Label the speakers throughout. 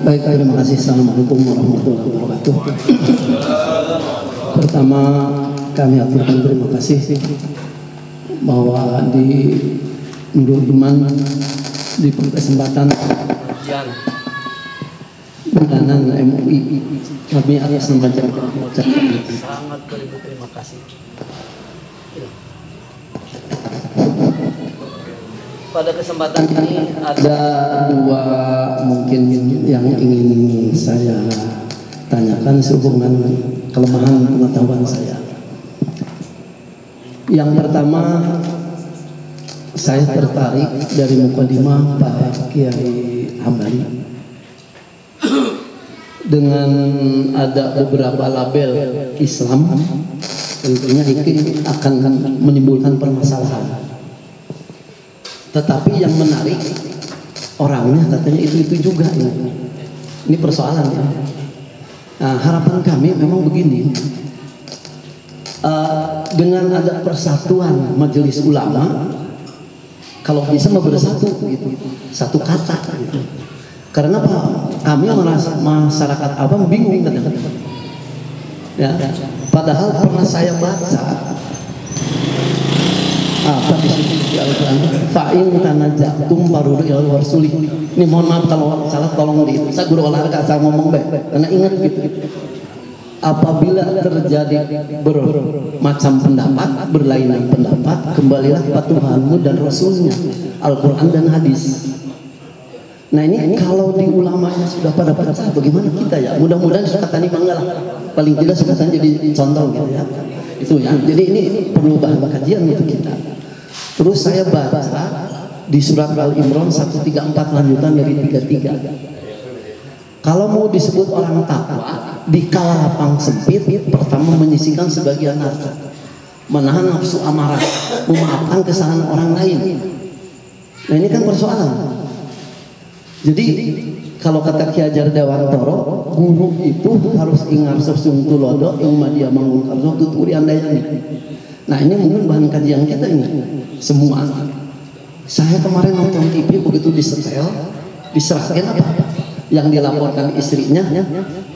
Speaker 1: Baik, terima kasih. Assalamualaikum warahmatullahi wabarakatuh. Pertama, kami aturkan terima kasih bahwa di Nurul Iman di kesempatan pendanaan MUI kami atas nama Jakarta sangat berterima kasih. Pada kesempatan ini ada dua mungkin yang ingin saya tanyakan sehubungan kelemahan pengetahuan saya. Yang pertama, saya tertarik dari mukadimah Pak Kiai Hambali dengan ada beberapa label Islam, tentunya ini akan menimbulkan permasalahan. Tetapi yang menarik orangnya katanya itu juga ini persoalannya. Nah, harapan kami memang begini, dengan ada persatuan majelis ulama, kalau bisa bersatu gitu, satu kata gitu. Karena Pak, kami merasa masyarakat awam bingung kadang-kadang. Ya, padahal pernah saya baca apa di situ di Al-Quran, fa'in tanajatum baru ilal warsuli. Ini mohon maaf kalau salah, tolong di saya guru olahraga saya ngomong baik karena ingat gitu. Apabila terjadi bermacam pendapat, berlainan pendapat, kembalilah kepada Tuhanmu dan Rasulnya, Al-Quran dan hadis. Nah ini kalau di ulamanya sudah pada pecah, bagaimana kita ya? Mudah-mudahan sukatani manggalah, paling tidak sukatani jadi contoh gitu ya. Itu ya. Jadi ini perlu bahan kajian untuk kita. Terus saya baca di surat Al-Imran 134 lanjutan dari 33. Kalau mau disebut orang takwa, di kala lapang sempit, pertama menyisihkan sebagian harta, menahan nafsu amarah, memaafkan kesalahan orang lain. Nah ini kan persoalan. Jadi kalau kata Ki Hajar Dewantoro, guru itu harus ingar sesung tulodo ing madya mangun karso tuturi andayani. Nah ini mungkin bahan kajian kita ini semua. Saya kemarin nonton TV begitu disetel, diserahkan apa yang dilaporkan istrinya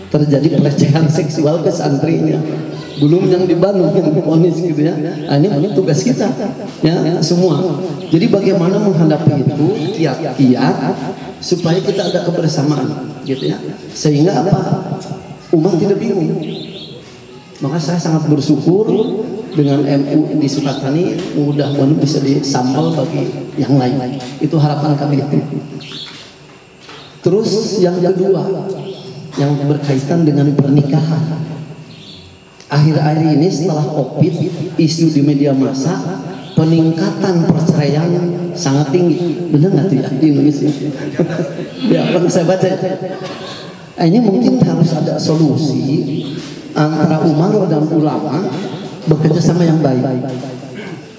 Speaker 1: terjadi pelecehan seksual ke santrinya, belum yang di Bandung yang diponis gitu ya. Nah, ini tugas kita ya semua. Jadi bagaimana menghadapi itu kiat-kiat supaya kita ada kebersamaan gitu ya, sehingga apa, umat tidak bingung. Maka saya sangat bersyukur dengan MU di Sukatani, mudah-mudahan bisa disambal bagi yang lain. Itu harapan kami itu. Terus yang kedua, yang berkaitan dengan pernikahan. Akhir-akhir ini setelah COVID, isu di media massa, peningkatan perceraian sangat tinggi. Benar nggak tuh ya di Indonesia? Ya pernah saya baca. Ini mungkin harus ada solusi antara umaro dan ulama bekerja sama yang baik.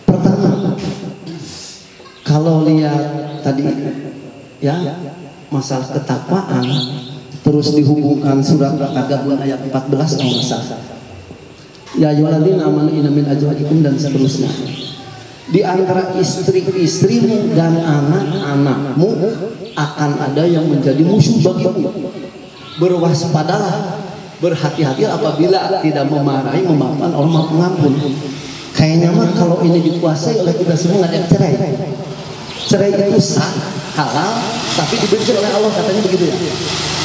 Speaker 1: Pertama, kalau lihat tadi ya masalah ketakwaan, terus dihubungkan surat Al-Gabun ayat 14 kalau nggak salah. Ya ayyuhalladzina amanu inna min azwajikum dan seterusnya. Di antara istri-istrimu dan anak-anakmu akan ada yang menjadi musuh bagimu. Berwaspadalah, berhati-hati apabila tidak memarahi, memaafkan, Allah Maha Pengampun. Kayaknya mah kalau ini dikuasai oleh kita semua nggak ada cerai. Cerai itu sah, halal, tapi dibenci oleh Allah, katanya begitu ya.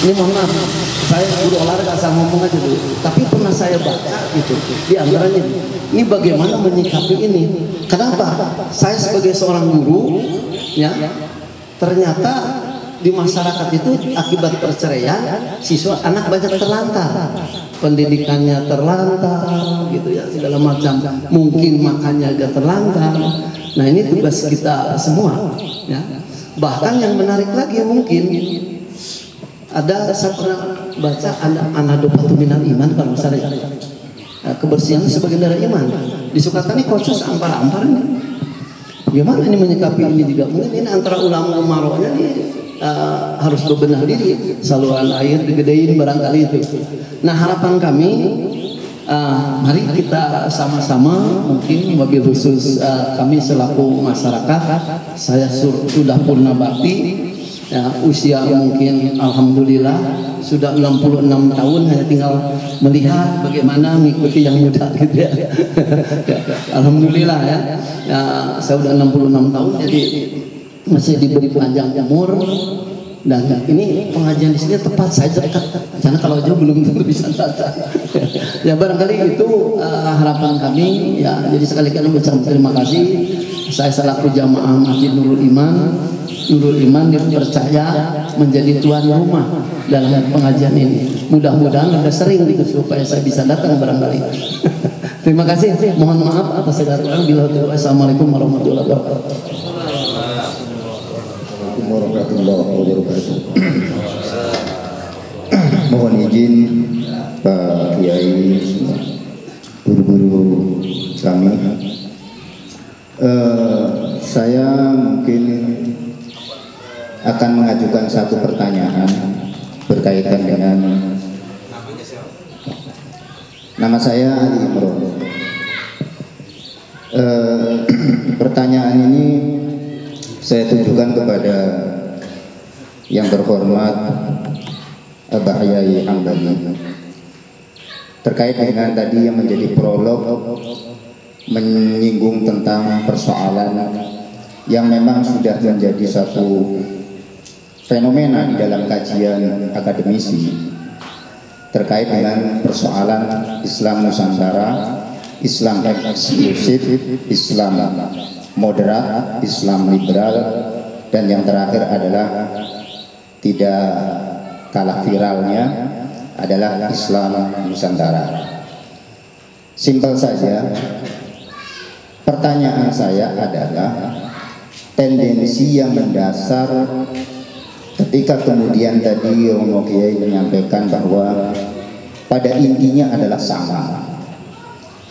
Speaker 1: Ini mohon maaf, saya guru olahraga asal ngomong aja dulu. Tapi pernah saya baca gitu, di antaranya ini bagaimana menyikapi ini. Kenapa? Saya sebagai seorang guru, ya ternyata di masyarakat itu akibat perceraian, siswa anak banyak terlantar, pendidikannya terlantar, gitu ya segala macam. Mungkin makannya agak terlantar. Nah ini tugas kita semua. Ya. Bahkan yang menarik lagi mungkin ada, saya pernah baca anadopatu minal iman kalau misalnya kebersihan sebagian dari iman. Di Sukatani khusus ampar-ampar ini. Gimana ini menyikapi ini juga? Mungkin ini antara ulama umarohnya harus bebenah diri, saluran air digedein barangkali itu. Nah harapan kami, mari kita sama-sama, mungkin mobil khusus kami selaku masyarakat, saya sudah purna bakti ya, usia mungkin alhamdulillah sudah 66 tahun, hanya tinggal melihat bagaimana mengikuti yang muda gitu ya. Alhamdulillah ya, saya sudah 66 tahun jadi masih diberi panjang umur. Dan ini pengajian di sini tepat saya dekat, karena kalau jauh belum tentu bisa datang. Ya barangkali itu harapan kami ya. Jadi sekali-kali ucap terima kasih. Saya selaku jamaah Masjid Nurul Iman dipercaya menjadi tuan rumah dalam pengajian ini. Mudah-mudahan ada sering supaya saya bisa datang barangkali. Terima kasih. Mohon maaf atas segala kurang. Assalamualaikum warahmatullahi wabarakatuh.
Speaker 2: Warahmatullahi wabarakatuh. Mohon izin Pak Kiai, guru-guru kami, saya mungkin akan mengajukan satu pertanyaan berkaitan dengan nama saya Ali Imron. Pertanyaan ini saya tunjukkan kepada yang terhormat Abah Yai Hambali terkait dengan tadi yang menjadi prolog menyinggung tentang persoalan yang memang sudah menjadi satu fenomena di dalam kajian akademisi terkait dengan persoalan Islam Nusantara, Islam eksklusif, Islam moderat, Islam liberal, dan yang terakhir adalah tidak kalah viralnya adalah Islam Nusantara. Simpel saja, pertanyaan saya adalah tendensi yang mendasar ketika kemudian tadi Romo Kiai menyampaikan bahwa pada intinya adalah sama,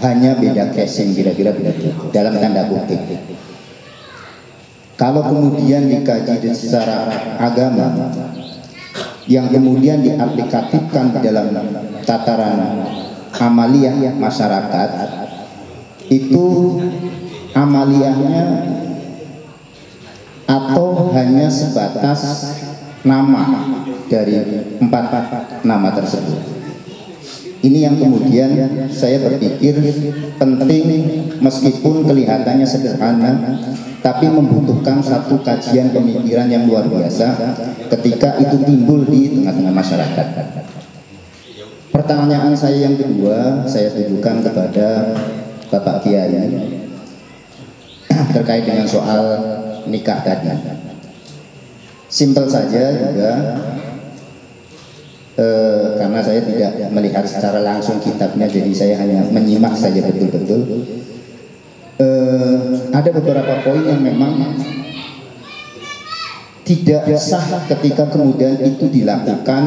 Speaker 2: hanya beda casing, kira-kira begitu dalam tanda kutip. Kalau kemudian dikaji secara agama yang kemudian diaplikatifkan dalam tataran amaliyah masyarakat, itu amaliyahnya atau hanya sebatas nama dari 4 nama tersebut. Ini yang kemudian saya berpikir penting, meskipun kelihatannya sederhana, tapi membutuhkan satu kajian pemikiran yang luar biasa ketika itu timbul di tengah-tengah masyarakat. Pertanyaan saya yang kedua, saya tujukan kepada Bapak Kiai terkait dengan soal nikah tadi. Simpel saja juga, karena saya tidak melihat secara langsung kitabnya, jadi saya hanya menyimak saja betul-betul. Ada beberapa poin yang memang tidak sah ketika kemudian itu dilakukan,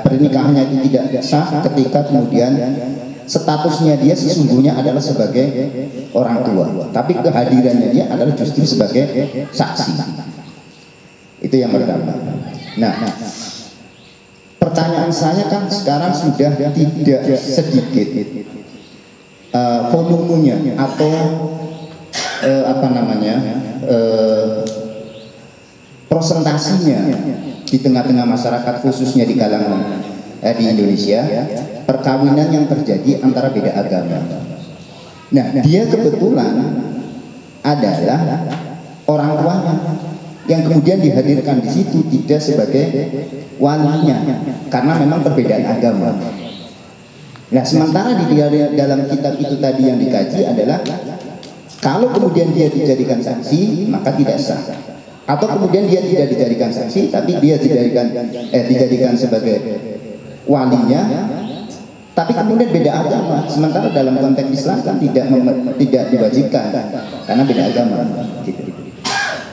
Speaker 2: pernikahannya itu tidak sah ketika kemudian statusnya dia sesungguhnya adalah sebagai orang tua, tapi kehadirannya dia adalah justru sebagai saksi. Itu yang pertama. Nah, pertanyaan saya kan sekarang sudah tidak sedikit volumenya atau prosentasinya di tengah-tengah masyarakat, khususnya di kalangan di Indonesia, perkawinan yang terjadi antara beda agama. Nah, dia kebetulan adalah orang tuanya yang kemudian dihadirkan di situ tidak sebagai walinya karena memang perbedaan agama. Nah, sementara di dalam kitab itu tadi yang dikaji adalah kalau kemudian dia dijadikan saksi maka tidak sah, atau kemudian dia tidak dijadikan saksi tapi dia dijadikan sebagai walinya tapi kemudian beda agama, sementara dalam konteks Islam kan tidak diwajibkan karena beda agama gitu.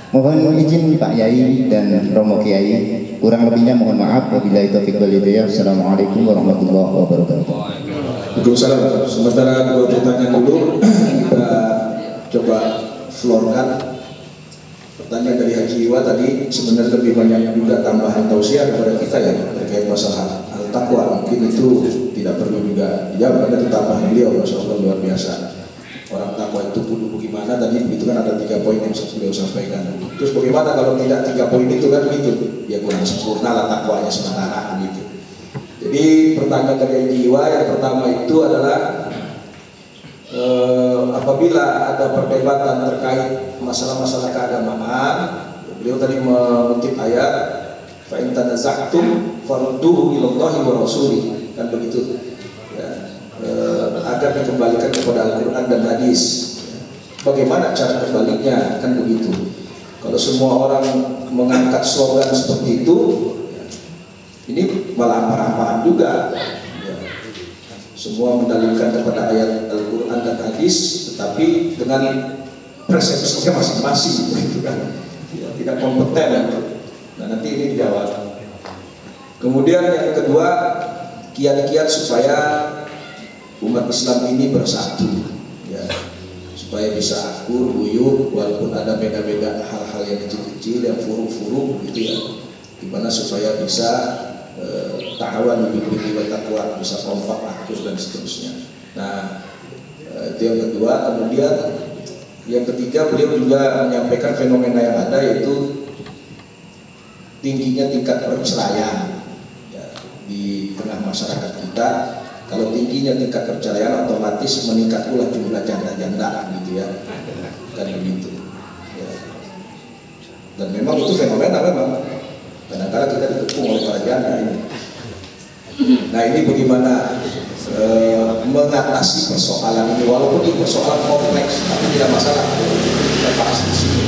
Speaker 2: Mohon izin Pak Yai dan Romo Kiai, kurang lebihnya mohon maaf. Wabillahi taufiq wal hidayah. Assalamualaikum warahmatullahi wabarakatuh.
Speaker 3: Waalaikumsalam. Sementara dua pertanyaan dulu kita coba florkan. Pertanyaan dari Haji Iwa tadi sebenarnya lebih banyak juga tambahan tausiah kepada kita ya terkait masalah al-taqwa. Mungkin itu tidak perlu juga dijawab, ada tambahan beliau, masya Allah luar biasa. Orang takwa itu kudu bagaimana gimana tadi itu kan ada 3 poin yang beliau sampaikan. Terus bagaimana kalau tidak 3 poin itu kan gitu? Ya kurang sempurna lah takwanya sementara gitu. Jadi pertanyaan dari jiwa yang pertama itu adalah apabila ada perdebatan terkait masalah-masalah keagamaan, beliau tadi mengutip ayat fa in tanaza'tum farudduhu ilallahi wa rasulih, kan begitu ya, agar dikembalikan kepada Al-Quran dan hadis. Bagaimana cara kembalinya, kan begitu. Kalau semua orang mengangkat slogan seperti itu, ini malah amarah-amaran juga ya. Semua mendalilkan kepada ayat Al-Quran dan hadis, tetapi dengan persepsinya masing-masing gitu kan ya, tidak kompeten. Nah nanti ini dijawab. Kemudian yang kedua, kiat-kiat supaya umat Islam ini bersatu ya, supaya bisa akur, uyuh, walaupun ada beda-beda hal-hal yang kecil-kecil, yang furu-furu gitu ya, gimana supaya bisa ta'awan bil-birri wat taqwa, bisa kompak, akur dan seterusnya. Nah itu yang kedua. Kemudian yang ketiga, beliau juga menyampaikan fenomena yang ada, yaitu tingginya tingkat perceraian ya, di tengah masyarakat kita. Kalau tingginya tingkat perceraian, otomatis meningkat pula jumlah janda-janda gitu ya, kan begitu ya. Dan memang itu fenomena memang. Kadang-kadang kita dikepung oleh para janda ini. Nah ini bagaimana mengatasi persoalan ini, walaupun ini persoalan kompleks, tapi tidak masalah kita bahas di sini.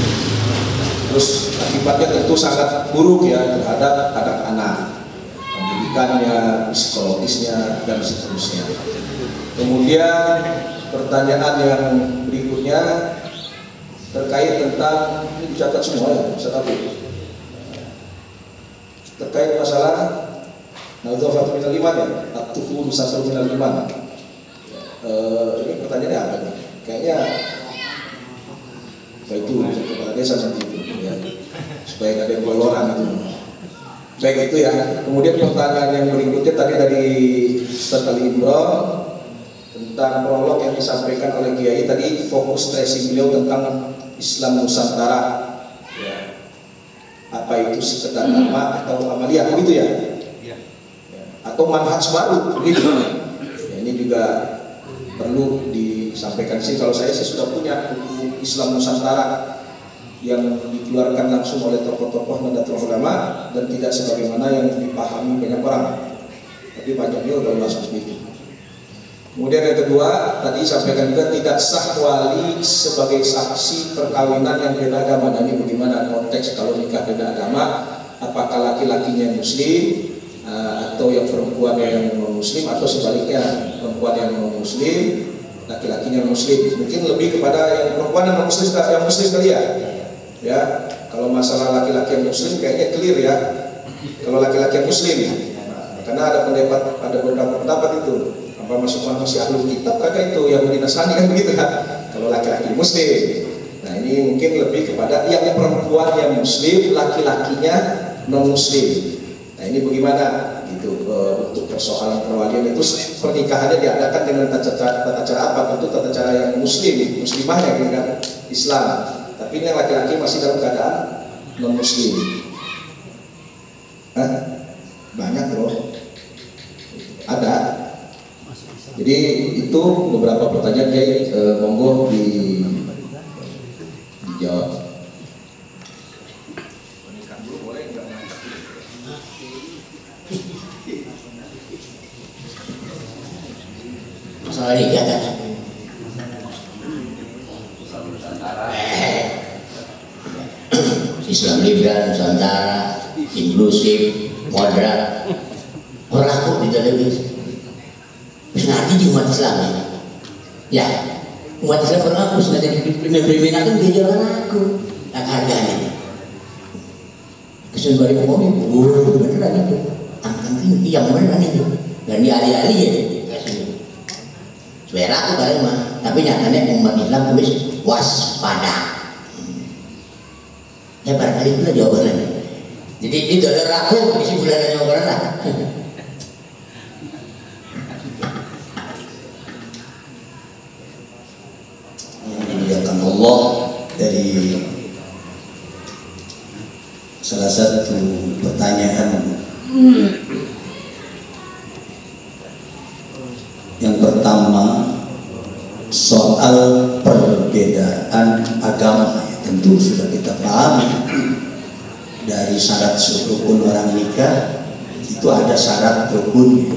Speaker 3: Terus akibatnya tentu sangat buruk ya terhadap anak-anak, pendidikannya, psikologisnya dan seterusnya. Kemudian pertanyaan yang berikutnya terkait tentang, ini dicatat semua ya, terkait masalah Nadhafatu minal iman ya, at-tufu nusafru minal iman. Ini pertanyaannya apa nih? Kayaknya itu kepala desa seperti itu ya, supaya nggak ada yang boloran itu. Baik itu ya. Kemudian pertanyaan yang berikutnya tadi dari Ustaz Ali Imran tentang prolog yang disampaikan oleh Kiai tadi, fokus tracing beliau tentang Islam Nusantara ya. Apa itu sekedar nama atau amaliyah begitu ya? Atau manhaj baru begitu. Ya, ini juga perlu disampaikan sih. Kalau saya sih sudah punya buku Islam Nusantara yang dikeluarkan langsung oleh tokoh-tokoh Nahdlatul Ulama dan tidak sebagaimana yang dipahami banyak orang. Tapi banyak juga udah langsung begitu. Kemudian yang kedua, tadi sampaikan juga tidak sah wali sebagai saksi perkawinan yang beda agama. Dan ini bagaimana konteks kalau nikah beda agama, apakah laki-lakinya muslim atau yang perempuan yang non-muslim, atau sebaliknya perempuan yang non-muslim, laki-lakinya muslim. Mungkin lebih kepada yang perempuan yang non-muslim, yang muslim kali ya. Ya, kalau masalah laki-laki yang muslim kayaknya clear ya. Kalau laki-laki yang muslim, karena ada beberapa pendapat itu. Apa masih ahlul kitab kagak itu yang Nasrani kan begitu kan? Kalau laki-laki muslim. Nah ini mungkin lebih kepada yang perempuan yang muslim, laki-lakinya non-muslim. Nah ini bagaimana gitu untuk persoalan perwalian itu, pernikahannya diadakan dengan tata cara apa? Tentu tata cara yang muslimah ya gitu kan, Islam. Tapi ini yang laki-laki masih dalam keadaan non-muslim. Banyak bro, ada. Jadi itu beberapa pertanyaan Kiai, monggo dijawab.
Speaker 4: Masalah ini ya kan? Islam liberal, Nusantara, inklusif, moderat, orang kok di televisi. Nanti di umat Islam ya, umat Islam pernah aku sudah jadi primer-primer aku dia jalan aku tak harganya kesulitan dari umum beneran itu angkat yang beneran itu dan di alih-alih ya supaya aku kali mah, tapi nyatanya umat Islam harus waspada ya barangkali itu jawabannya. Jadi itu ada ragu isi bulan jawaban lah. Allah
Speaker 5: salah satu pertanyaan. Yang pertama soal perbedaan agama, ya, tentu sudah kita pahami dari syarat rukun orang nikah itu ada syarat rukunnya.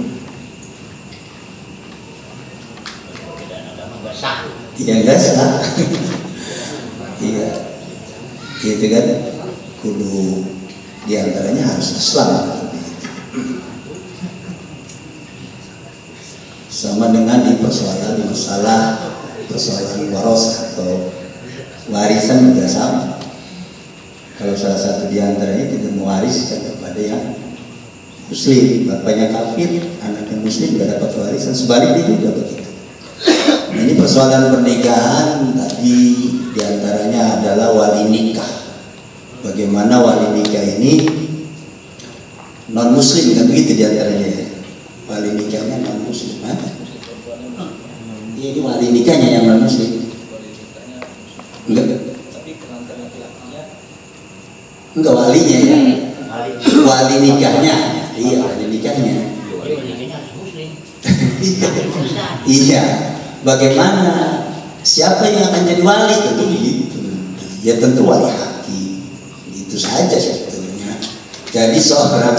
Speaker 5: Iya enggak sah? Iya, gitu kan? Kudu diantaranya harus Islam. Sama dengan di persoalan waros atau warisan juga sama. Kalau salah satu diantaranya tidak mewariskan kepada yang Muslim, bapaknya kafir, anaknya Muslim tidak dapat warisan, sebaliknya juga begitu. Nah, ini persoalan pernikahan tadi diantaranya adalah wali nikah. Bagaimana wali nikah ini non Muslim, kan begitu diantaranya ya. Wali nikahnya non Muslim, ini wali nikahnya yang non Muslim. Enggak walinya ya. Wali nikahnya. Iya, wali nikahnya. Iya. Bagaimana? Siapa yang akan jadi wali? Tentu gitu. Ya tentu wali hakim. Itu saja sebetulnya. Jadi seorang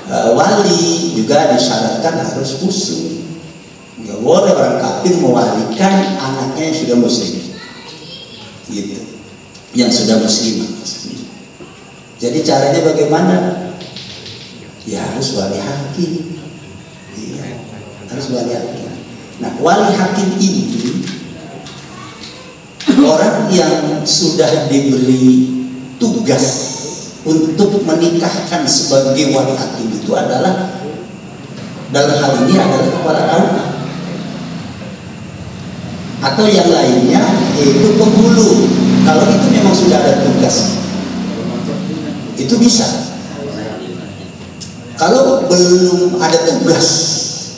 Speaker 5: wali juga disyaratkan harus muslim. Nggak boleh orang kafir mewalikan anaknya yang sudah muslim. Gitu. Yang sudah muslim. Jadi caranya bagaimana? Ya harus wali hakim. Iya, harus wali hakim. Nah, wali hakim ini orang yang sudah diberi tugas untuk menikahkan sebagai wali hakim itu adalah dalam hal ini adalah kepala daerah atau yang lainnya yaitu penghulu. Kalau itu memang sudah ada tugas itu bisa. Kalau belum ada tugas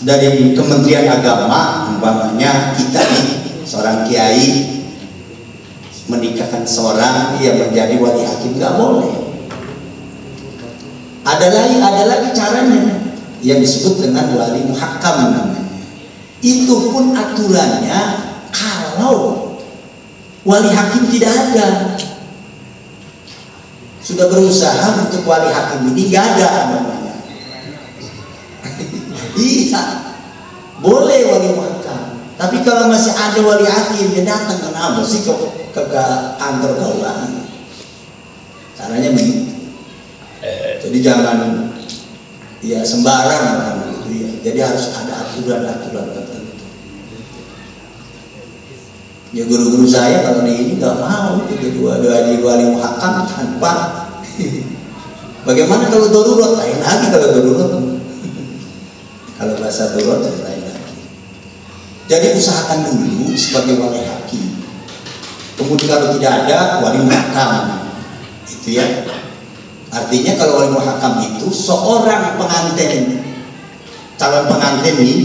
Speaker 5: dari Kementerian Agama, umpamanya kita nih seorang kiai menikahkan seorang yang menjadi wali hakim, nggak boleh. Ada lagi caranya yang disebut dengan wali muhakkam namanya. Itu pun aturannya kalau wali hakim tidak ada. Sudah berusaha untuk wali hakim ini nggak ada namanya. Iya, boleh wali muhakkam. Tapi kalau masih ada wali hakim, dia datang kenapa sih ke kantor keuangan? Caranya begitu. Jadi jangan ya sembarang gitu ya. Jadi harus ada aturan-aturan tertentu. Ya guru-guru saya kalau di ini nggak mau jadi wali muhakkam tanpa. Bagaimana kalau darurat? Lain lagi kalau darurat. Kalau bahasa darurat lain lagi. Jadi usahakan dulu sebagai wali hakim. Kemudian kalau tidak ada wali muhakkam, itu ya. Artinya kalau wali muhakkam itu seorang pengantin, calon pengantin ini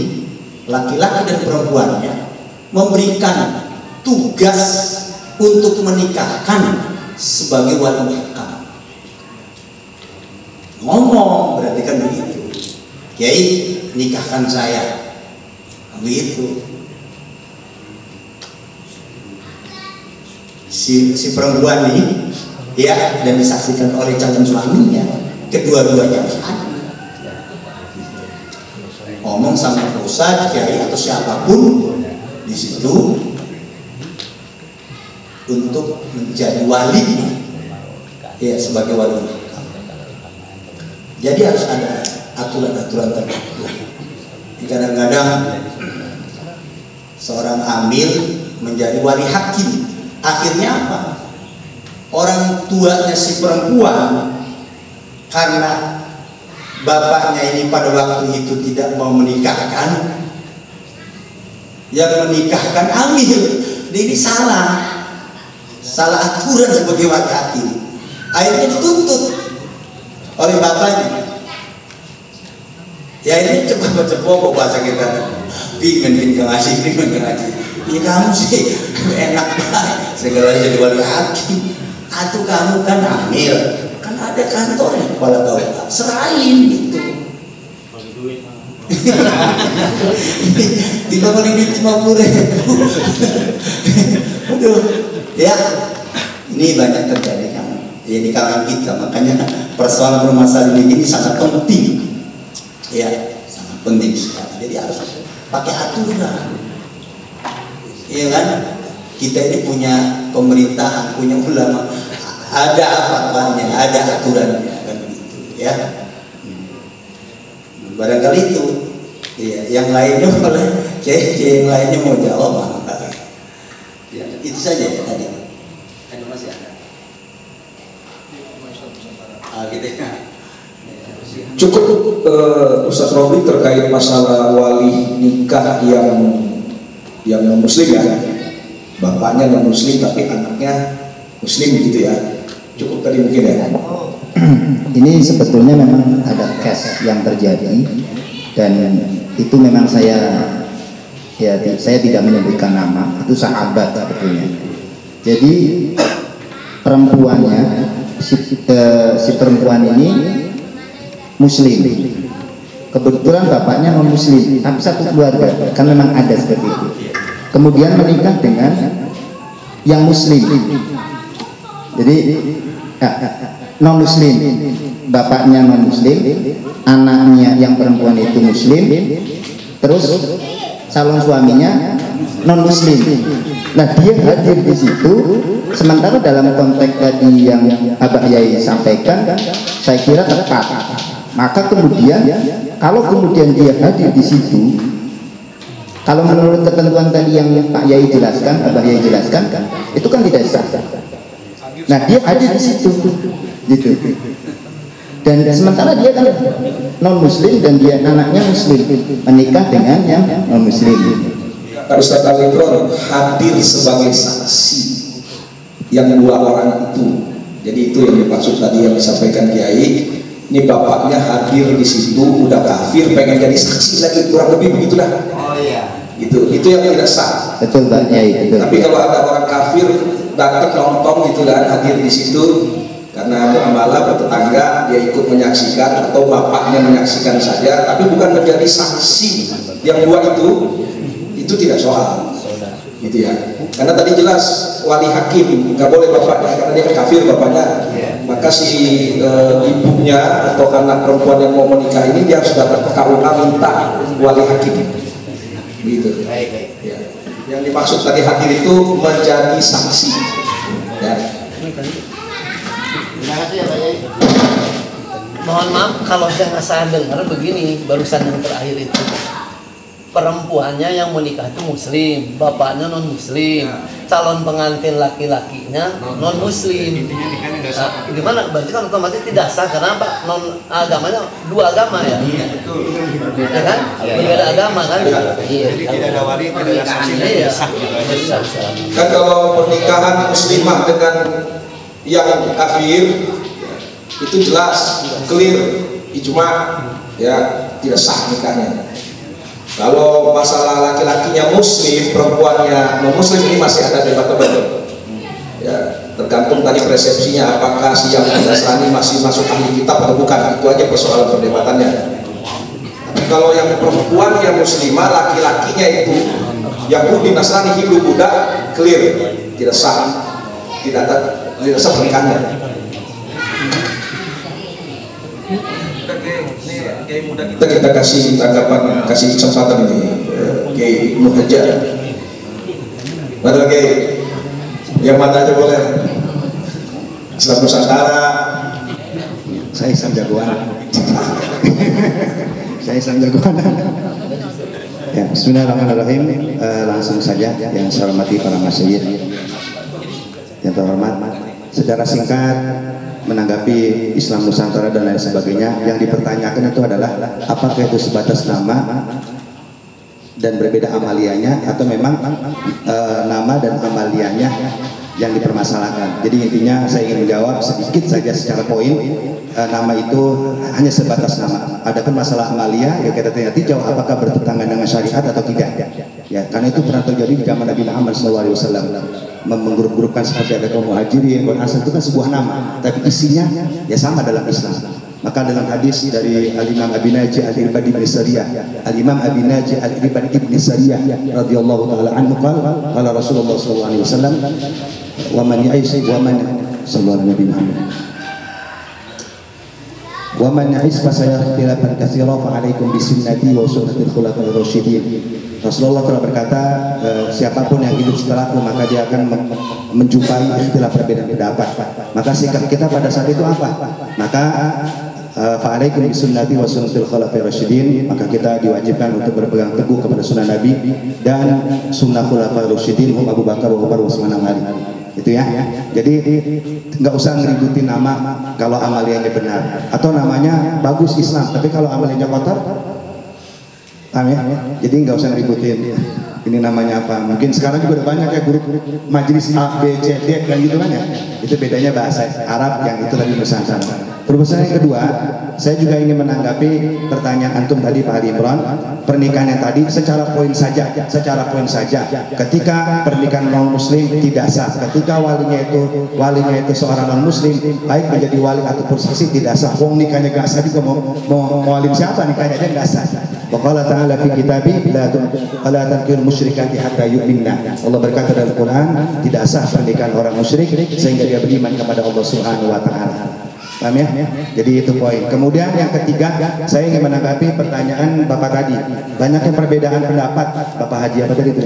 Speaker 5: laki-laki dan perempuannya memberikan tugas untuk menikahkan sebagai wali muhakkam. Ngomong berarti kan begitu. Kiai nikahkan saya, begitu. Si perempuan ini ya dan disaksikan oleh calon suaminya, kedua-duanya harus ada. Ngomong sama ustadz, kiai atau siapapun di situ untuk menjadi walinya, ya sebagai wali muhakkam. Jadi harus ada aturan-aturan tertentu. Kadang-kadang seorang amil menjadi wali hakim, akhirnya apa? Orang tuanya si perempuan karena bapaknya ini pada waktu itu tidak mau menikahkan, yang menikahkan amil, ini salah aturan sebagai wali hakim. Akhirnya dituntut oleh bapaknya. Ya ini cepat-cepat bahasa kita, pingin ngaji. Ya kamu sih enak banget segala jadi wali hakim. Atau kamu kan amil, kan ada ada kantornya kepala daerah, serahin gitu. Tiba beli duit 50.000. Aduh, ya ini banyak terjadi kan ya di kalangan kita, makanya persoalan permasalahan ini sangat penting, ya sangat penting sekali. Jadi harus pakai aturan, iya kan? Kita ini punya pemerintahan, punya ulama, ada fatwanya, ada aturannya kan gitu, ya. Barangkali itu, ya, yang lainnya boleh, yang lainnya mau jawab, ya, itu saja ya tadi. Masih ada. Gitu ya.
Speaker 3: Cukup Ustaz Robli terkait masalah wali nikah yang non muslim ya, bapaknya non muslim tapi anaknya muslim gitu ya. Cukup tadi mungkin ya.
Speaker 2: Ini sebetulnya memang ada case yang terjadi dan itu memang saya tidak menyebutkan nama, itu sahabat sebetulnya. Jadi perempuannya si perempuan ini muslim, kebetulan bapaknya non muslim, tapi satu keluarga, kan memang ada seperti itu. Kemudian menikah dengan yang muslim, jadi non muslim, bapaknya non muslim, anaknya yang perempuan itu muslim, terus calon suaminya non muslim. Nah, dia hadir di situ, sementara dalam konteks tadi yang Abah Yai sampaikan, saya kira tepat. Maka kemudian, kalau kemudian dia hadir di situ, kalau menurut ketentuan tadi yang Pak Yai jelaskan, Abah Yai jelaskan, itu kan tidak sah. Nah, dia hadir di situ, gitu. Dan sementara dia kan non muslim dan dia anaknya muslim, menikah dengan yang non muslim.
Speaker 3: Ustaz Al-Imron hadir sebagai saksi yang dua orang itu. Jadi itu yang dimaksud tadi yang disampaikan Kiai. Ini bapaknya hadir di situ udah kafir, pengen jadi saksi lagi, kurang lebih begitu dah.
Speaker 5: Oh iya.
Speaker 3: Itu yang tidak sah.
Speaker 2: Betul Pak Kiai. Betul.
Speaker 3: Tapi kalau ada orang kafir datang nonton gitu dan hadir di situ karena muamalah bertetangga, dia ikut menyaksikan atau bapaknya menyaksikan saja, tapi bukan menjadi saksi. Yang dua itu tidak soal, gitu ya. Karena tadi jelas wali hakim nggak boleh bapaknya karena dia kan kafir bapaknya. Maka si ibunya atau anak perempuan yang mau menikah ini dia harus datang ke KUA minta wali hakim, gitu. Ya. Yang dimaksud tadi hadir itu menjadi saksi. Ya.
Speaker 1: Terima kasih ya Pak Yai. Mohon maaf kalau saya dengar begini barusan yang terakhir itu. Perempuannya yang menikah itu muslim, bapaknya non muslim, calon pengantin laki-lakinya non muslim. Nah, gimana? Berarti kan otomatis tidak sah karena apa? Non agamanya dua agama ya. Iya betul. Ya kan? Beda agama kan? Iya.
Speaker 6: Jadi tidak ada wali, tidak ada saksi, tidak sah.
Speaker 3: Kan kalau pernikahan muslimah dengan yang kafir itu jelas clear ijma ya tidak sah nikahnya. Kalau masalah laki-lakinya muslim, perempuannya non muslim ini masih ada debat-debat. Ya, tergantung tadi persepsinya apakah si yang Nasrani masih masuk ahli kitab atau bukan, itu aja persoalan perdebatannya. Tapi kalau yang perempuannya muslimah, laki-lakinya itu Yahudi, Nasrani, Hindu, Buddha, clear, tidak sah, tidak sah pernikahannya. Kita kasih tanggapan, kasih kesempatan ini Kiai Muhajjah. Mana Kiai? Yang mana aja boleh. Islam Nusantara.
Speaker 2: Saya Islam jagoan. Saya Islam jagoan. Ya, bismillahirrahmanirrahim. Langsung saja yang saya hormati para masyayikh. Yang terhormat, secara singkat menanggapi Islam Nusantara dan lain sebagainya, yang dipertanyakan itu adalah apakah itu sebatas nama dan berbeda amalianya atau memang nama dan amalianya yang dipermasalahkan. Jadi intinya saya ingin menjawab sedikit saja secara poin, nama itu hanya sebatas nama. Adapun masalah amalia ya kita tinjau apakah bertentangan dengan syariat atau tidak. Ya, karena itu pernah terjadi di zaman Nabi Muhammad SAW, menggrup-grupkan seperti ada kaum Muhajirin, kaum Ansar, itu kan sebuah nama, tapi isinya ya sama dalam Islam. Maka dalam hadis dari Al-Imam Abi Naji Al-Irbad ibn Sariyah, Al-Imam Abi Naji Al-Irbad ibn Sariyah radhiyallahu taala anhu qala Rasulullah sallallahu alaihi wasallam, wa man ya'ish wa man sallallahu alaihi Muhammad wa man ya'ish fa sayara ikhtilafan katsira fa alaikum bi sunnati wa sunnatil khulafa'ir rasyidin. Rasulullah telah berkata, siapapun yang hidup setelahku maka dia akan menjumpai ikhtilaf perbedaan pendapat. Maka sikap kita pada saat itu apa? Maka fa'alaikum bisunnati wa sunnatil khulafa'ir rasyidin, maka kita diwajibkan untuk berpegang teguh kepada sunnah Nabi dan sunnah khulafa'ir rasyidin, Abu Bakar wa Umar wa Utsman Ali. Itu ya. Jadi nggak usah ngeributin nama kalau amaliyahnya benar, atau namanya bagus Islam tapi kalau amaliyahnya kotor. Paham ya? Jadi nggak usah ngeributin ini namanya apa. Mungkin sekarang juga udah banyak ya grup majelis A, B, C, D kan gitu kan ya. Itu bedanya bahasa Arab yang itu tadi Nusantara. Terus yang kedua, saya juga ingin menanggapi pertanyaan antum tadi Pak Ali Imran, pernikahan yang tadi secara poin saja. Ketika pernikahan non muslim tidak sah, ketika walinya itu seorang non muslim, baik menjadi wali ataupun saksi tidak sah. Wong nikahnya gak sah juga mau walim siapa, nikahnya aja gak sah. Wa qala ta'ala fi kitabi la tankihul musyrikati hatta yu'minna. Allah berkata dalam Quran, tidak sah pernikahan orang musyrik sehingga dia beriman kepada Allah Subhanahu wa taala. Paham ya? Jadi itu poin. Kemudian yang ketiga, saya ingin menanggapi pertanyaan Bapak tadi. Banyaknya perbedaan pendapat, Bapak Haji apa tadi itu?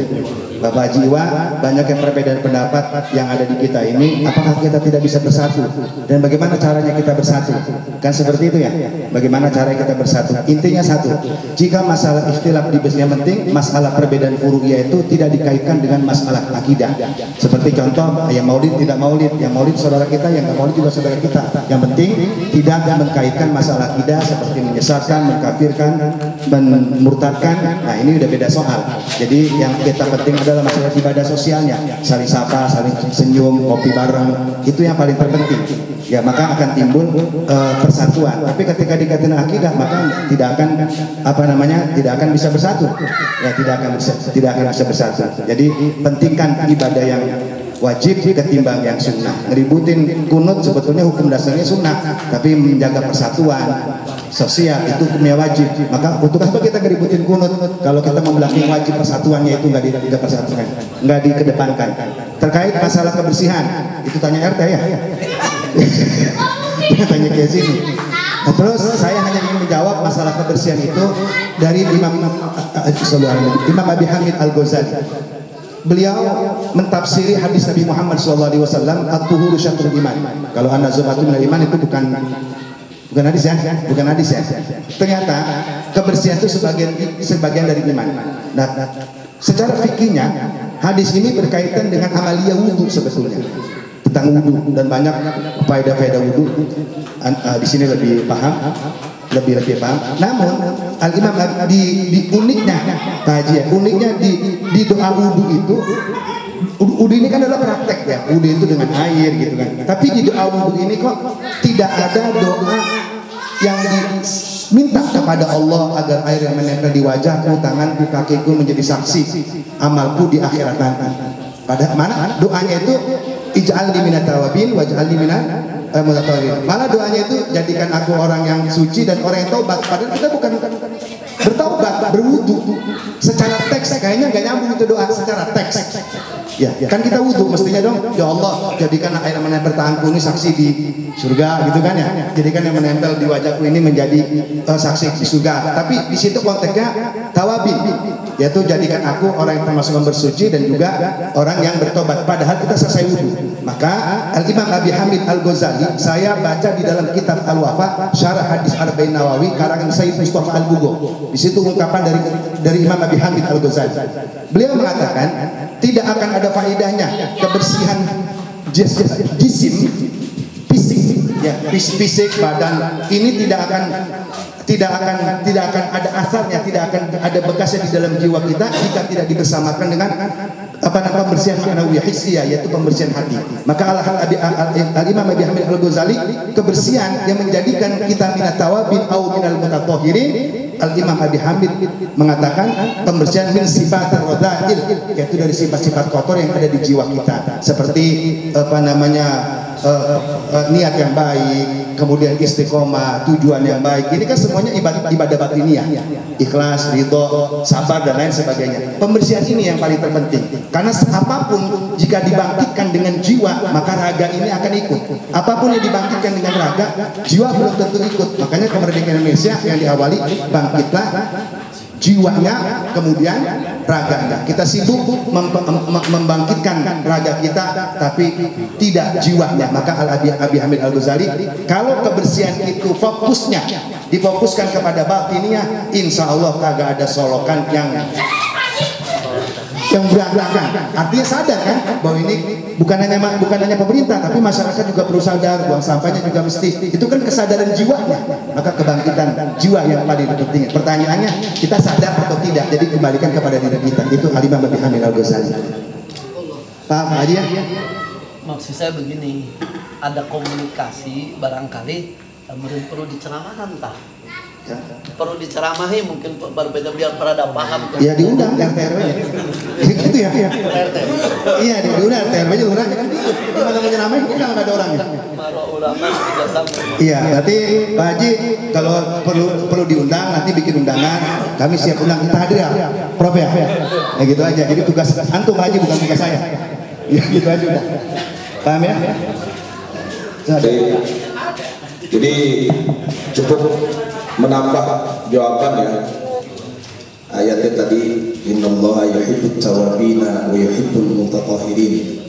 Speaker 2: Bapak Haji Iwa, banyaknya perbedaan pendapat yang ada di kita ini. Apakah kita tidak bisa bersatu? Dan bagaimana caranya kita bersatu? Kan seperti itu ya. Bagaimana cara kita bersatu? Intinya satu. Jika masalah ikhtilaf di yang penting, masalah perbedaan furu'iyah itu tidak dikaitkan dengan masalah akidah. Seperti contoh, yang maulid tidak maulid, yang maulid saudara kita, yang nggak maulid juga saudara kita. Yang penting tidak mengkaitkan masalah akidah seperti menyesatkan, mengkafirkan, memurtadkan. Nah ini udah beda soal. Jadi yang kita penting adalah masalah ibadah sosialnya, saling sapa, saling senyum, kopi bareng, itu yang paling terpenting. Ya maka akan timbul persatuan. Tapi ketika dikaitkan akidah maka tidak akan bisa bersatu. Ya tidak akan bisa bersatu. Jadi pentingkan ibadah yang wajib ketimbang yang sunnah. Ngeributin kunut sebetulnya hukum dasarnya sunnah, tapi menjaga persatuan sosial itu hukumnya wajib. Maka untuk apa kita ngeributin kunut kalau kita membelakang wajib persatuannya itu nggak dikedepankan. Terkait masalah kebersihan itu tanya RT ya. Tanya ke sini. Nah, terus saya hanya ingin menjawab masalah kebersihan itu dari Imam Abi Hamid Al-Ghazali. Beliau mentafsiri hadis Nabi Muhammad SAW, at-tuhuru syatrul iman. Kalau an-nazafatu minal iman itu bukan hadis ya, Ternyata kebersihan itu sebagian dari iman. Nah, secara fikihnya hadis ini berkaitan dengan amaliyah wudu sebetulnya, tentang wudu, dan banyak faedah-faedah wudu di sini lebih paham. Namun Al-Imam di uniknya kajian, uniknya di doa wudu itu, wudu ini kan adalah praktek ya, wudu itu dengan air gitu kan. Tapi di doa wudu ini kok tidak ada doa yang diminta kepada Allah agar air yang menempel di wajahku, tanganku, kakiku menjadi saksi amalku di akhirat nanti. Pada mana doanya itu ij'alni minat tawabin waj'alni minat mutatawabin. Malah doanya itu jadikan aku orang yang suci dan orang yang taubat. Padahal kita bukan bertaubat, berwudu. Secara teks kayaknya nggak nyambung itu doa secara teks. Ya, kan kita wudu mestinya dong, ya Allah jadikan air yang menempel tanganku ini saksi di surga gitu kan ya. Jadikan yang menempel di wajahku ini menjadi saksi di surga. Tapi di situ konteksnya tawabin, yaitu jadikan aku orang yang termasuk yang bersuci dan juga orang yang bertobat. Padahal kita selesai wudu. Maka Al-Imam Abi Hamid Al-Ghazali, saya baca di dalam kitab Al-Wafa Syarah Hadis Arba'in Nawawi karangan Sayyid Mustafa Al-Bugho. Di situ ungkapan dari Imam Abi Hamid Al-Ghazali. Beliau mengatakan tidak akan ada faedahnya kebersihan jisim fisik badan ini tidak akan ada asarnya, tidak akan ada bekasnya di dalam jiwa kita jika tidak dibersamakan dengan
Speaker 7: pembersihan ma'nawiyah hissiyah, yaitu pembersihan hati. Maka Al-Imam Abi Hamid Al-Ghazali, kebersihan yang menjadikan kita minat tawabin au minal mutatahhirin, Al-Imam Abi Hamid mengatakan pembersihan min sifatir radha'il, yaitu dari sifat-sifat kotor yang ada di jiwa kita, seperti niat yang baik, kemudian istiqomah, tujuan yang baik. Ini kan semuanya ibadah batiniah, ikhlas, ridho, sabar dan lain sebagainya. Pembersihan ini yang paling terpenting, karena apapun jika dibangkitkan dengan jiwa, maka raga ini akan ikut. Apapun yang dibangkitkan dengan raga, jiwa belum tentu ikut. Makanya kemerdekaan Indonesia yang diawali, bangkitlah jiwanya, kemudian raganya. Kita sibuk membangkitkan raga kita, tapi tidak jiwanya. Maka Abi Hamid Al-Ghazali, kalau kebersihan itu fokusnya difokuskan kepada batiniah, insya Allah kagak ada solokan yang berantakan. Artinya sadar kan bahwa ini bukan hanya pemerintah, tapi masyarakat juga perlu sadar, buang sampahnya juga mesti. Itu kan kesadaran jiwanya. Maka kebangkitan jiwa yang paling penting. Pertanyaannya, kita sadar atau tidak? Jadi kembalikan kepada diri kita. Itu Al-Imam Abi Hamid Al-Ghazali. Paham Haji ya?
Speaker 8: Maksud saya begini, ada komunikasi barangkali perlu diceramahkan, tak? Perlu diceramahi mungkin berbeda biar pada paham.
Speaker 7: Ya diundang RT-RW nya. Gitu ya. Iya diundang RT-RW nya lurahnya kan gitu. Gimana menyeramahi kita nggak ada orangnya.
Speaker 8: Para ulama tidak sama.
Speaker 7: Iya, berarti Pak Haji kalau perlu diundang nanti bikin undangan, kami siap undang, kita hadir ya, Prof ya. Ya gitu aja. Jadi tugas antum Pak Haji bukan tugas saya. Ya gitu aja udah. Paham ya?
Speaker 3: Jadi cukup menambah jawaban ya. Ayatnya tadi, innallaha yuhibbut tawabina wa yuhibbul mutatahhirin.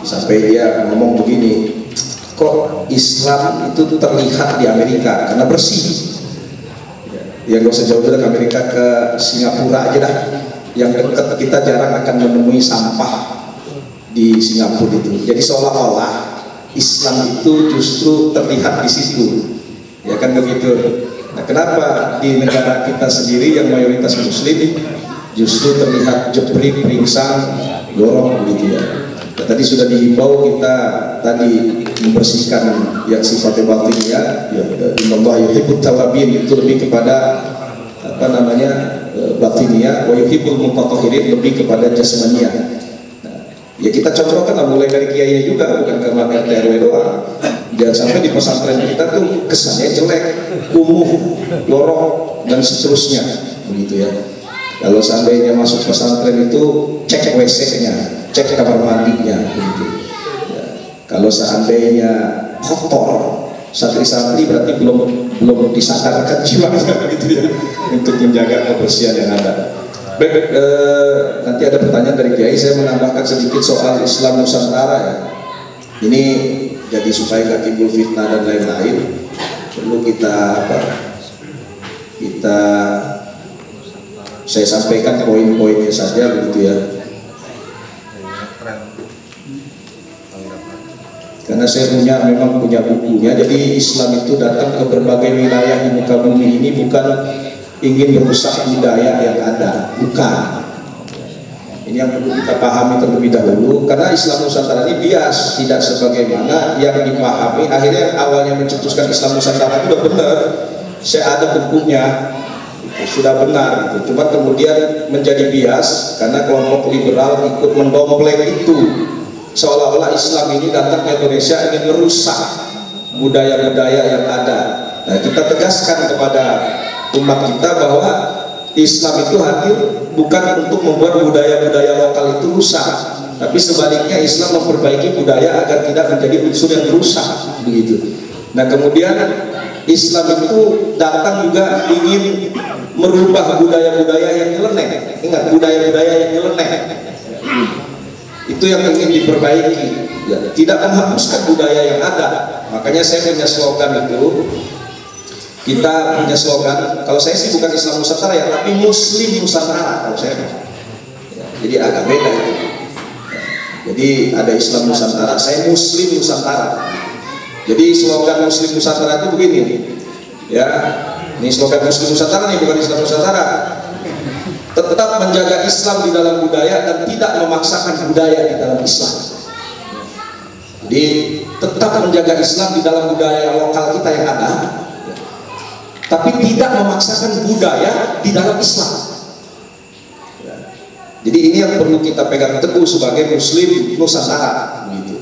Speaker 3: Sampai dia ngomong begini, kok Islam itu terlihat di Amerika karena bersih. Ya gak usah jauh-jauh ke Amerika, ke Singapura aja dah. Yang dekat kita jarang akan menemui sampah di Singapura itu. Jadi seolah-olah Islam itu justru terlihat di situ. Ya kan begitu. Nah, kenapa di negara kita sendiri yang mayoritas muslim justru terlihat jeprik, ringsang, dorong begitu ya. Nah, tadi sudah dihimbau kita tadi membersihkan yang sifatnya batinnya, ya, Allah yuhibbut tawabin, itu lebih kepada batinnya, wa yuhibbul mutatahhirin, lebih kepada jasmania. Ya kita contohkan lah, mulai dari kiainya juga, bukan karena RT RW doang. Jangan sampai di pesantren kita tuh kesannya jelek, kumuh, lorong dan seterusnya, begitu ya. Kalau seandainya masuk pesantren itu cek WC-nya, cek kamar mandinya, begitu. Ya. Kalau seandainya kotor, santri-santri berarti belum disadarkan jiwanya, gitu ya, untuk menjaga kebersihan yang ada. Baik, nanti ada pertanyaan dari Kiai. Saya menambahkan sedikit soal Islam Nusantara ya. Ini jadi supaya gak timbul fitnah dan lain-lain, perlu saya sampaikan poin-poinnya saja begitu ya. Karena saya memang punya bukunya. Jadi Islam itu datang ke berbagai wilayah di muka bumi ini bukan ingin merusak budaya yang ada, bukan. Ini yang perlu kita pahami terlebih dahulu, karena Islam Nusantara ini bias, tidak sebagaimana yang dipahami. Akhirnya awalnya mencetuskan Islam Nusantara itu sudah benar, saya ada bukunya, itu sudah benar gitu. Cuma kemudian menjadi bias karena kelompok liberal ikut mendompleng itu, seolah-olah Islam ini datang ke Indonesia ingin merusak budaya-budaya yang ada. Nah, kita tegaskan kepada umat kita bahwa Islam itu hadir bukan untuk membuat budaya-budaya lokal itu rusak, tapi sebaliknya Islam memperbaiki budaya agar tidak menjadi unsur yang rusak, begitu. Nah, kemudian Islam itu datang juga ingin merubah budaya-budaya yang nyeleneh. Ingat, budaya-budaya yang nyeleneh itu yang ingin diperbaiki, ya, tidak menghapuskan budaya yang ada. Makanya saya punya slogan itu. Kita punya slogan, kalau saya sih bukan Islam Nusantara ya, tapi Muslim Nusantara kalau saya. Ya, jadi agak beda itu. Ya, jadi ada Islam Nusantara, saya Muslim Nusantara. Jadi slogan Muslim Nusantara itu begini, ya. Ini slogan Muslim Nusantara nih, bukan Islam Nusantara. tetap menjaga Islam di dalam budaya dan tidak memaksakan budaya di dalam Islam. Jadi tetap menjaga Islam di dalam budaya lokal kita yang ada, tapi tidak memaksakan budaya di dalam Islam. Jadi ini yang perlu kita pegang teguh sebagai Muslim Nusantara. Gitu.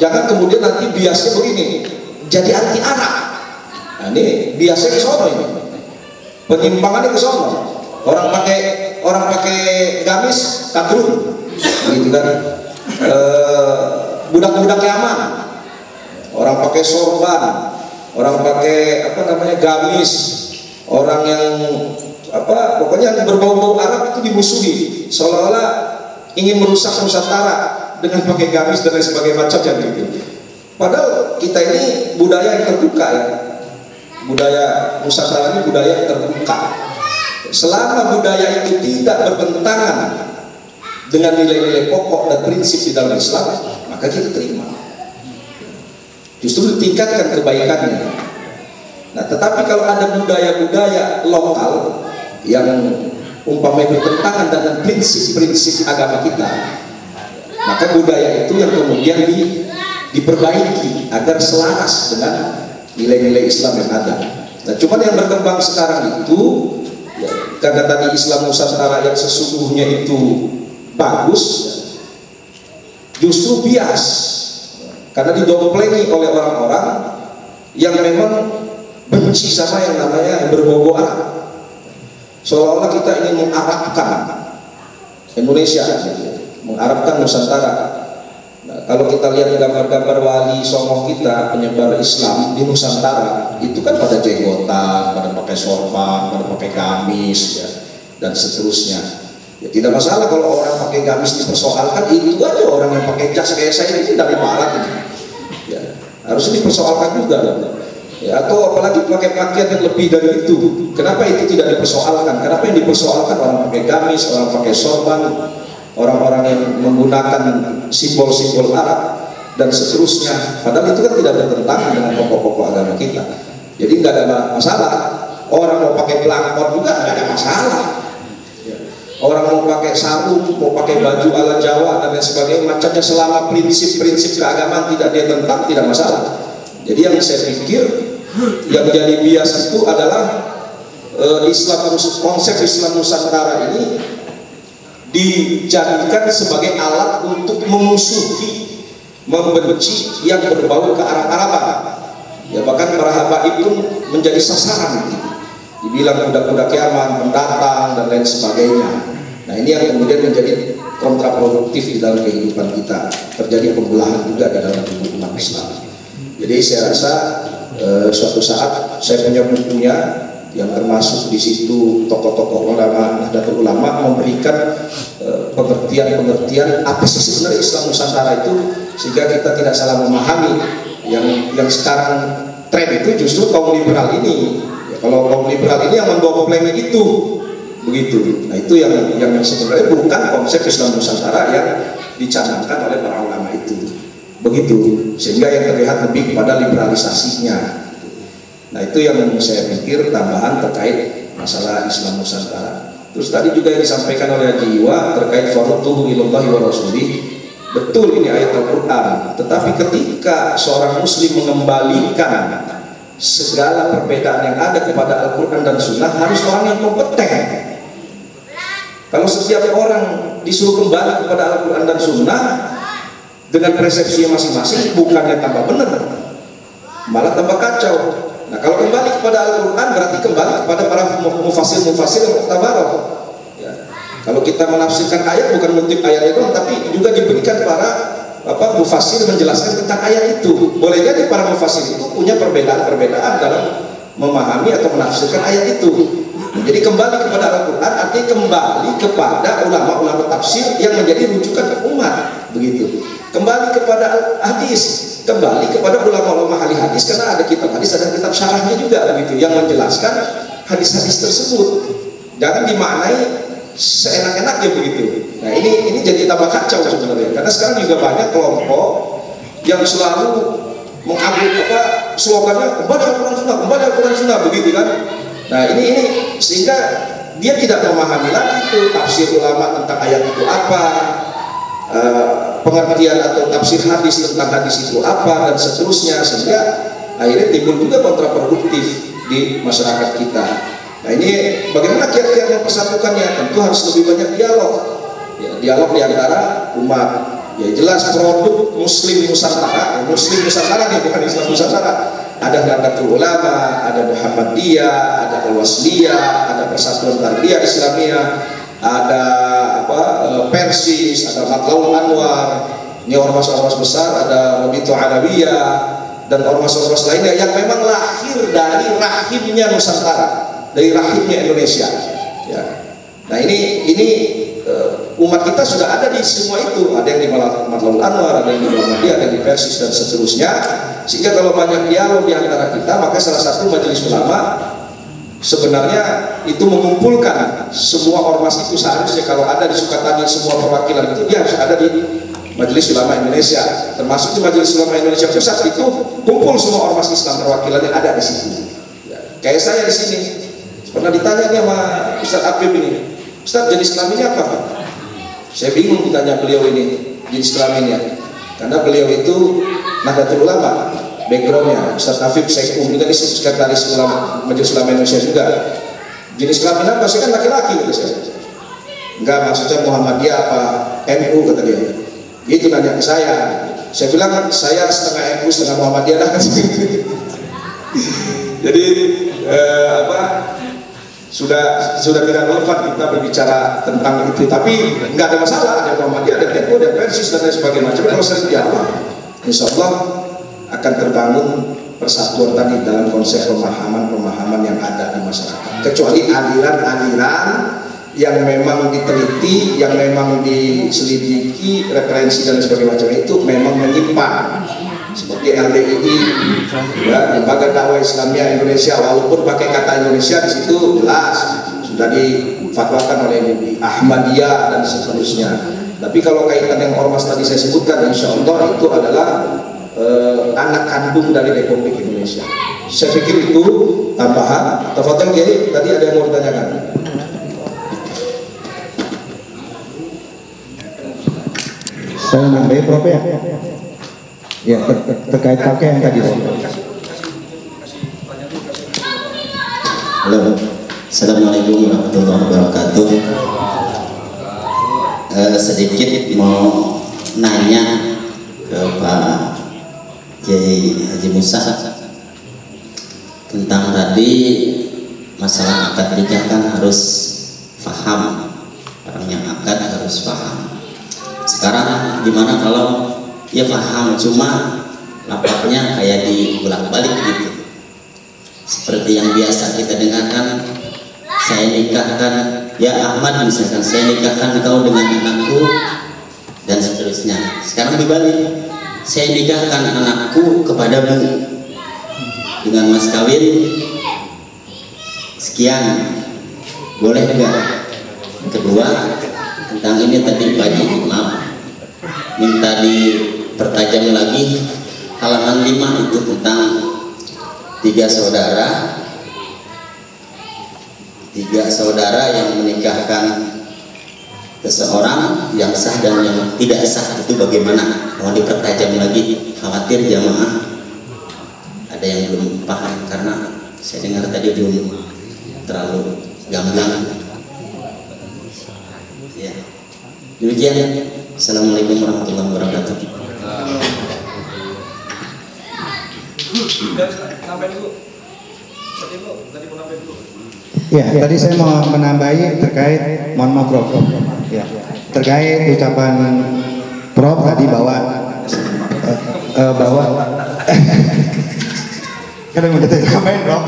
Speaker 3: Jangan kemudian nanti biasnya begini, jadi anti Arab. Nah, ini biasanya ke sono ini, penyimpangannya ke sono. Orang pakai gamis kadrun, gitu kan. Budak-budak Yaman, orang pakai sorban, orang pakai gamis, orang yang pokoknya yang berbau-bau Arab itu dimusuhi, seolah-olah ingin merusak Nusantara dengan pakai gamis dan lain sebagainya macamnya gitu. Padahal kita ini budaya yang terbuka ya, budaya Nusantara ini budaya yang terbuka. Selama budaya itu tidak bertentangan dengan nilai-nilai pokok dan prinsip di dalam Islam, maka kita terima. Justru ditingkatkan kebaikannya. Nah, tetapi kalau ada budaya-budaya lokal yang umpamanya bertentangan dengan prinsip-prinsip agama kita, maka budaya itu yang kemudian diperbaiki agar selaras dengan nilai-nilai Islam yang ada. Nah, cuman yang berkembang sekarang itu ya, karena tadi Islam Nusantara yang sesungguhnya itu bagus, justru bias karena didomplengi oleh orang-orang yang memang benci sama yang namanya berbau Arab. Seolah-olah kita ingin mengarabkan Indonesia, mengarabkan Nusantara. Nah, kalau kita lihat gambar-gambar wali songo kita penyebar Islam di Nusantara, itu kan pada jenggotan, pada pakai sorban, pada pakai gamis, ya, dan seterusnya. Ya, tidak masalah kalau orang pakai gamis dipersoalkan, itu aja orang yang pakai jas kayak saya ini dari barat ini. Ya, harusnya dipersoalkan juga. Ya, atau apalagi pakai pakaian yang lebih dari itu. Kenapa itu tidak dipersoalkan? Kenapa yang dipersoalkan orang pakai gamis, orang pakai sorban, orang-orang yang menggunakan simbol-simbol Arab dan seterusnya. Padahal itu kan tidak bertentangan dengan pokok-pokok agama kita. Jadi nggak ada masalah. Orang mau pakai pelangkon juga nggak ada masalah. Orang mau pakai sarung, mau pakai baju ala Jawa dan lain sebagainya, macamnya selama prinsip-prinsip keagamaan tidak dia tentang, tidak masalah. Jadi yang saya pikir yang jadi bias itu adalah konsep Islam Nusantara ini dijadikan sebagai alat untuk memusuhi, membenci yang berbau kearab-araban. Ya, bahkan para habaib pun menjadi sasaran. Dibilang budak-budak Yaman, pendatang dan lain sebagainya. Nah, ini yang kemudian menjadi kontraproduktif di dalam kehidupan kita. Terjadi pembelahan juga di dalam umat Islam. Jadi saya rasa suatu saat saya punya bukunya yang termasuk di situ tokoh-tokoh ulama, Nahdlatul Ulama memberikan pengertian apa sih sebenarnya Islam Nusantara itu, sehingga kita tidak salah memahami yang sekarang tren itu justru kaum liberal ini. Ya, kalau kaum liberal ini yang mendomplengi itu begitu. Nah, itu yang sebenarnya bukan konsep Islam Nusantara yang dicanangkan oleh para ulama itu. Begitu, sehingga yang terlihat lebih kepada liberalisasinya. Nah, itu yang saya pikir tambahan terkait masalah Islam Nusantara. Terus tadi juga yang disampaikan oleh Jiwa terkait farduhu ilallahi wa rasulih. Betul, ini ayat Al-Quran. Tetapi ketika seorang muslim mengembalikan segala perbedaan yang ada kepada Al-Quran dan Sunnah, harus orang yang kompeten. Kalau setiap orang disuruh kembali kepada Al-Quran dan Sunnah dengan persepsinya masing-masing, bukannya tambah benar, malah tambah kacau. Nah, kalau kembali kepada Al-Quran berarti kembali kepada para mufassir-mufassir yang mu'tabarah. Ya. Kalau kita menafsirkan ayat, bukan motif ayat itu, tapi juga diberikan para mufassir menjelaskan tentang ayat itu. Boleh jadi para mufassir itu punya perbedaan-perbedaan dalam memahami atau menafsirkan ayat itu. Nah, jadi kembali kepada Al-Quran artinya kembali kepada ulama-ulama tafsir yang menjadi rujukan umat, begitu. Kembali kepada hadis, kembali kepada ulama-ulama ahli hadis, karena ada kitab hadis, ada kitab syarahnya juga, begitu, yang menjelaskan hadis-hadis tersebut. Jangan dimaknai seenak-enaknya begitu. Nah, ini jadi tambah kacau sebenarnya, karena sekarang juga banyak kelompok yang selalu slogannya kembali Al-Quran Sunnah, kembali Al-Quran Sunnah, begitu kan. Nah, ini sehingga dia tidak memahami lagi itu tafsir ulama tentang ayat itu apa, pengertian atau tafsir hadis tentang hadis itu apa, dan seterusnya, sehingga akhirnya timbul juga kontraproduktif di masyarakat kita. Nah, ini bagaimana kiat-kiat mempersatukannya? Tentu harus lebih banyak dialog, ya, dialog di antara umat. Ya jelas produk Muslim Nusantara, Muslim Nusantara nih, bukan Islam Nusantara. Ada Nahdlatul Ulama, ada Muhammadiyah, ada Al-Wasliyah, ada Persatuan Tarbiyah Islamiyah, ada Persis, ada Matlaul Anwar, ini ormas-ormas besar, ada Rabitul Alawiyah, dan ormas-ormas lainnya yang memang lahir dari rahimnya Nusantara, dari rahimnya Indonesia. Ya. Nah ini umat kita sudah ada di semua itu, ada yang di Matlaul Anwar, ada yang di Muhammadiyah, ada yang di Persis, dan seterusnya. Sehingga kalau banyak dialog di antara kita, maka salah satu majelis ulama sebenarnya itu mengumpulkan semua ormas itu. Seharusnya kalau ada di Sukatani semua perwakilan itu, dia harus ada di Majelis Ulama Indonesia, termasuk di Majelis Ulama Indonesia Pusat itu kumpul semua ormas Islam perwakilannya ada di situ. Ya. Kayak saya di sini pernah ditanya nih sama Ustaz Apib ini, Ustaz jenis kelaminnya apa Pak? Saya bingung ditanya beliau ini jenis kelaminnya, karena beliau itu Nahdlatul Ulama backgroundnya, Ustaz Afif Saikum juga ini sekretaris ulama Majelis Ulama Indonesia juga. Jenis kelamin apa? Saya kan laki-laki gitu saya. Enggak, maksudnya Muhammadiyah apa NU kata dia. Gitu nanya ke saya. Saya bilang saya setengah NU setengah Muhammadiyah dah kan. Jadi sudah tidak relevan kita berbicara tentang itu, tapi nggak ada masalah, ada Muhammadiyah, ada NU, ada Persis dan lain sebagainya. Macam kalau sering dialog, insya Allah akan terbangun persatuan tadi dalam konsep pemahaman yang ada di masyarakat. Kecuali aliran-aliran yang memang diteliti, yang memang diselidiki, referensi dan sebagainya macam itu memang menyimpang. Seperti LDII, ya, Lembaga Dakwah Islamiyah Indonesia, walaupun pakai kata Indonesia di situ jelas sudah difatwakan oleh MUI, Ahmadiyah dan seterusnya. Tapi kalau kaitan yang ormas tadi saya sebutkan, insya Allah itu adalah anak kandung dari Republik Indonesia. Saya pikir itu tambahan. Tafadhol Kiai, tadi ada yang mau ditanyakan.
Speaker 7: Saya nambahin Prof ya. Ya, terkait pakaian tadi.
Speaker 9: Halo, Assalamualaikum warahmatullahi wabarakatuh. Sedikit mau nanya ke Pak Kiai Haji Musa tentang tadi masalah akad nikah kan harus paham, orang yang akad harus paham. Sekarang gimana kalau ya paham cuma lapaknya kayak dibolak-balik gitu, seperti yang biasa kita dengarkan, saya nikahkan ya Ahmad misalkan, saya nikahkan kau dengan anakku dan seterusnya. Sekarang dibalik, saya nikahkan anakku kepadamu dengan mas kawin sekian, boleh enggak? Kedua, tentang ini tadi Pak Haji, maaf, minta dipertajam lagi halaman 5 itu tentang tiga saudara yang menikahkan seseorang yang sah dan yang tidak sah, itu bagaimana? Mau dipertajam lagi, khawatir jamaah ada yang belum paham, karena saya dengar tadi belum terlalu gamblang. Ya, demikian. Assalamualaikum warahmatullahi wabarakatuh.
Speaker 7: Ya, tadi saya mau menambahi terkait, mohon maaf Prof. Ya, terkait ucapan Prof tadi bahwa kan mau kita tambahin Prof.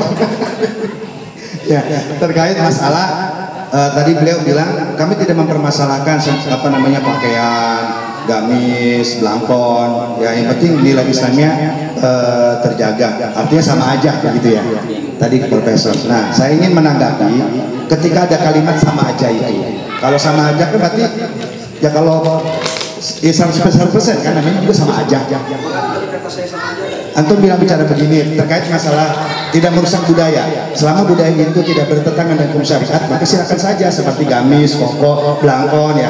Speaker 7: Ya, terkait masalah tadi beliau bilang kami tidak mempermasalahkan apa namanya pakaian, gamis, belangkon, ya yang penting nilai Islamnya terjaga, artinya sama aja begitu ya tadi Profesor. Nah, saya ingin menanggapi ketika ada kalimat sama aja itu, kalau sama aja kan berarti ya kalau 100% kan namanya juga sama aja. Antum bilang bicara begini terkait masalah tidak merusak budaya. Selama budaya itu tidak bertentangan dengan hukum syariat, maka silakan saja seperti gamis, koko, belangkon ya.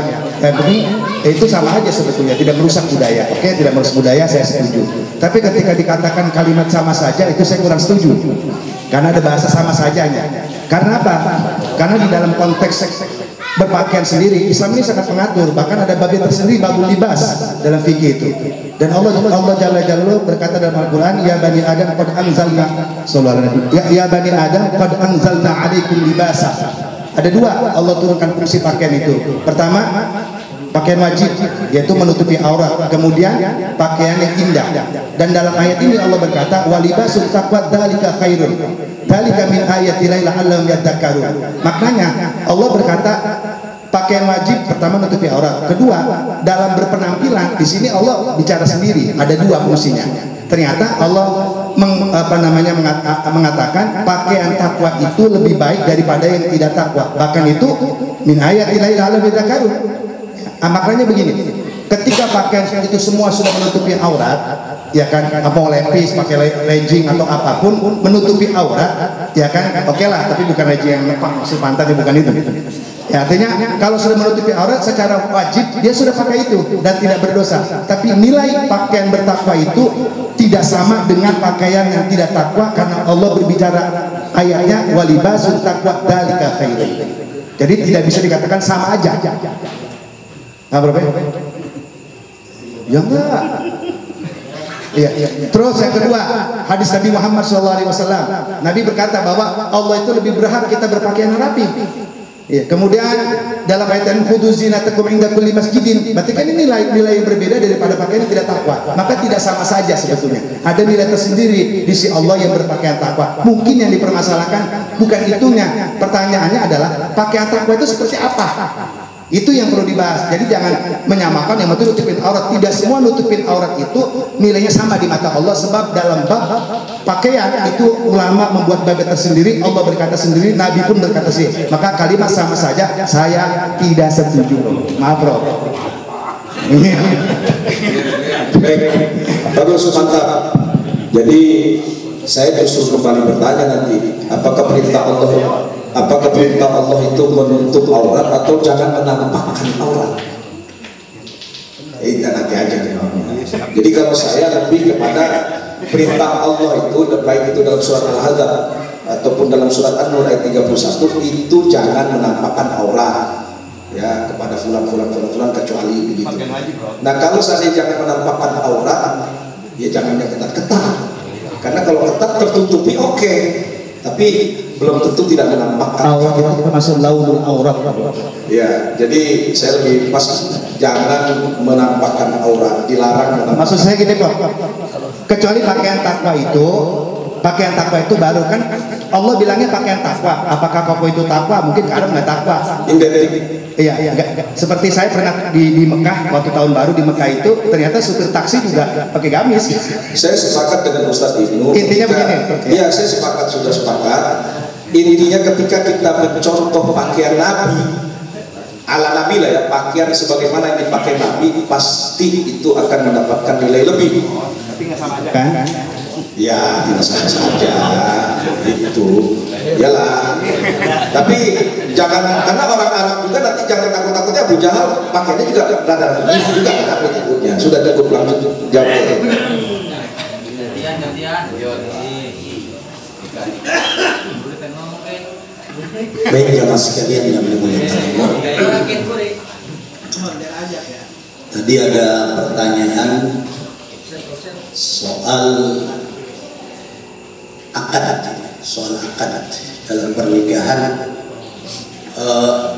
Speaker 7: Itu sama aja sebetulnya, tidak merusak budaya. Oke, tidak merusak budaya, saya setuju. Tapi ketika dikatakan kalimat sama saja, itu saya kurang setuju. Karena ada bahasa sama sajanya. Karena apa? Karena di dalam konteks berpakaian sendiri, Islam ini sangat mengatur. Bahkan ada bab tersendiri, babul libas dalam fikih itu. Dan Allah Jalla Jalaluhu berkata dalam Al-Quran, ya bani Adam qad anzalna ya bani Adam qad anzalna alaikum libasa. Ada dua Allah turunkan fungsi pakaian itu. Pertama, pakaian wajib, yaitu menutupi aurat. Kemudian pakaian yang indah. Dan dalam ayat ini Allah berkata, walibasul taqwa dzalika khairun. Dzalika min ayatillahi la'allahum yadhakkarun. Maknanya Allah berkata pakaian wajib pertama menutupi aurat. Kedua, dalam berpenampilan di sini Allah bicara sendiri, ada dua fungsinya. Ternyata Allah mengatakan pakaian takwa itu lebih baik daripada yang tidak takwa. Bahkan itu min ayatillahi la'allahum yadhakkarun. Maknanya begini, ketika pakaian itu semua sudah menutupi aurat, ya kan, mau lepis, pakai legging atau apapun menutupi aurat, ya kan, oke lah, tapi bukan legging yang maksud pantat, bukan itu. Ya, artinya kalau sudah menutupi aurat secara wajib dia sudah pakai itu dan tidak berdosa. Tapi nilai pakaian bertakwa itu tidak sama dengan pakaian yang tidak takwa, karena Allah berbicara ayatnya walibasul taqwa dzalika khairun. Jadi tidak bisa dikatakan sama aja. Nah, berapa? Ya enggak. Iya. Terus yang kedua, hadis Nabi Muhammad SAW. Nabi berkata bahwa Allah itu lebih berhak kita berpakaian rapi. Ya. Kemudian dalam ayat khudzu zinatakum inda kulli masjidin. Berarti kan ini nilai yang berbeda daripada pakaian yang tidak takwa. Maka tidak sama saja sebetulnya. Ada nilai tersendiri di sisi Allah yang berpakaian takwa. Mungkin yang dipermasalahkan bukan itunya. Pertanyaannya adalah pakaian takwa itu seperti apa? Itu yang perlu dibahas. Jadi jangan menyamakan yang itu nutupin aurat. Tidak semua nutupin aurat itu nilainya sama di mata Allah. Sebab dalam bab pakaian itu ulama membuat bab tersendiri, Allah berkata sendiri, Nabi pun berkata sendiri. Maka kalimat sama saja, saya tidak setuju. Maaf bro.
Speaker 3: Baik, bagus, mantap. Jadi saya justru kembali bertanya nanti, apakah perintah Allah itu menutup aurat atau jangan menampakkan aurat? Itu nanti aja jawabnya. Jadi kalau saya lebih kepada perintah Allah itu, baik itu dalam surat Al-Ahzab ataupun dalam surat An-Nur ayat 31, itu jangan menampakkan aurat ya kepada fulan kecuali begitu. Nah, kalau saya jangan menampakkan aurat, ya jangan yang ketat-ketat. Karena kalau ketat tertutupi oke. Tapi belum tentu tidak menampakkan
Speaker 7: aurat itu masuk launul aurat.
Speaker 3: Ya, jadi saya lebih pas jangan menampakkan aurat, dilarang menampakkan.
Speaker 7: Maksud saya gini Pak, kecuali pakaian takwa itu baru kan Allah bilangnya pakaian takwa. Apakah koko itu takwa? Mungkin ke Arab nggak takwa. Iya. Seperti saya pernah di Mekah waktu tahun baru di Mekah itu ternyata supir taksi juga pakai gamis.
Speaker 3: Saya sepakat dengan Ustadz Ibnu.
Speaker 7: Intinya begini.
Speaker 3: Iya, saya sudah sepakat. Intinya ketika kita mencontoh pakaian Nabi, ala Nabi lah ya, pakaian sebagaimana yang dipakai Nabi, pasti itu akan mendapatkan nilai lebih.
Speaker 6: Tapi nggak sama aja
Speaker 7: kan?
Speaker 3: Ya, tidak sama saja itu. Yalah. Tapi jangan, karena orang Arab juga nanti jangan takut-takutnya Abu Jahal pakainya juga rada juga kan berikutnya. Sudah cukup langsung jawab.
Speaker 5: Baik jamaah sekalian yang dimuliakan Allah. Tadi ada pertanyaan soal akad dalam pernikahan.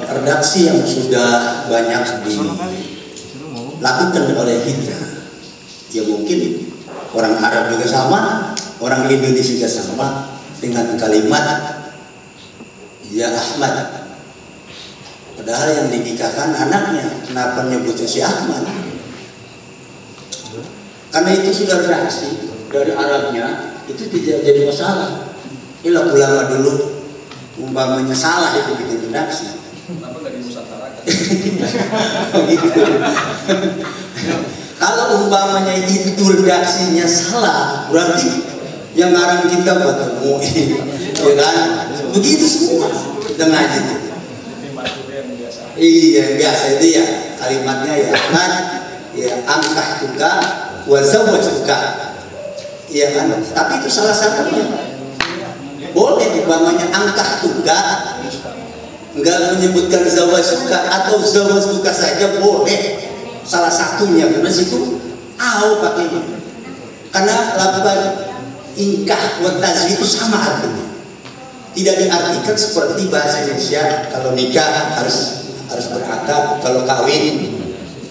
Speaker 5: Redaksi yang sudah banyak dilakukan oleh kita, ya mungkin orang Arab juga sama, orang Indonesia juga sama, dengan kalimat ya Ahmad. Padahal yang dinikahkan anaknya, kenapa nyebutnya si Ahmad? Karena itu sudah redaksi dari Arabnya, itu tidak jadi masalah. Inilah ulama dulu, umpamanya salah itu bikin redaksi.
Speaker 3: Kenapa nggak dimusyawarahkan?
Speaker 5: Gitu. Kalau umpamanya itu redaksinya salah, berarti yang ngarang kita bertemu, ya kan? Begitu semua dengan itu. Iya biasa itu ya kalimatnya ya kan, ya angkah juga, wazawaj juga, iya kan? Tapi itu salah satunya. Boleh umpamanya angkah juga, enggak menyebutkan zawaj juga atau zawaj juga saja boleh. Salah satunya karena situ pakainya. Karena lafaz ingkah wa tazwij itu sama artinya. Tidak diartikan seperti bahasa Indonesia kalau nikah harus berakad, kalau kawin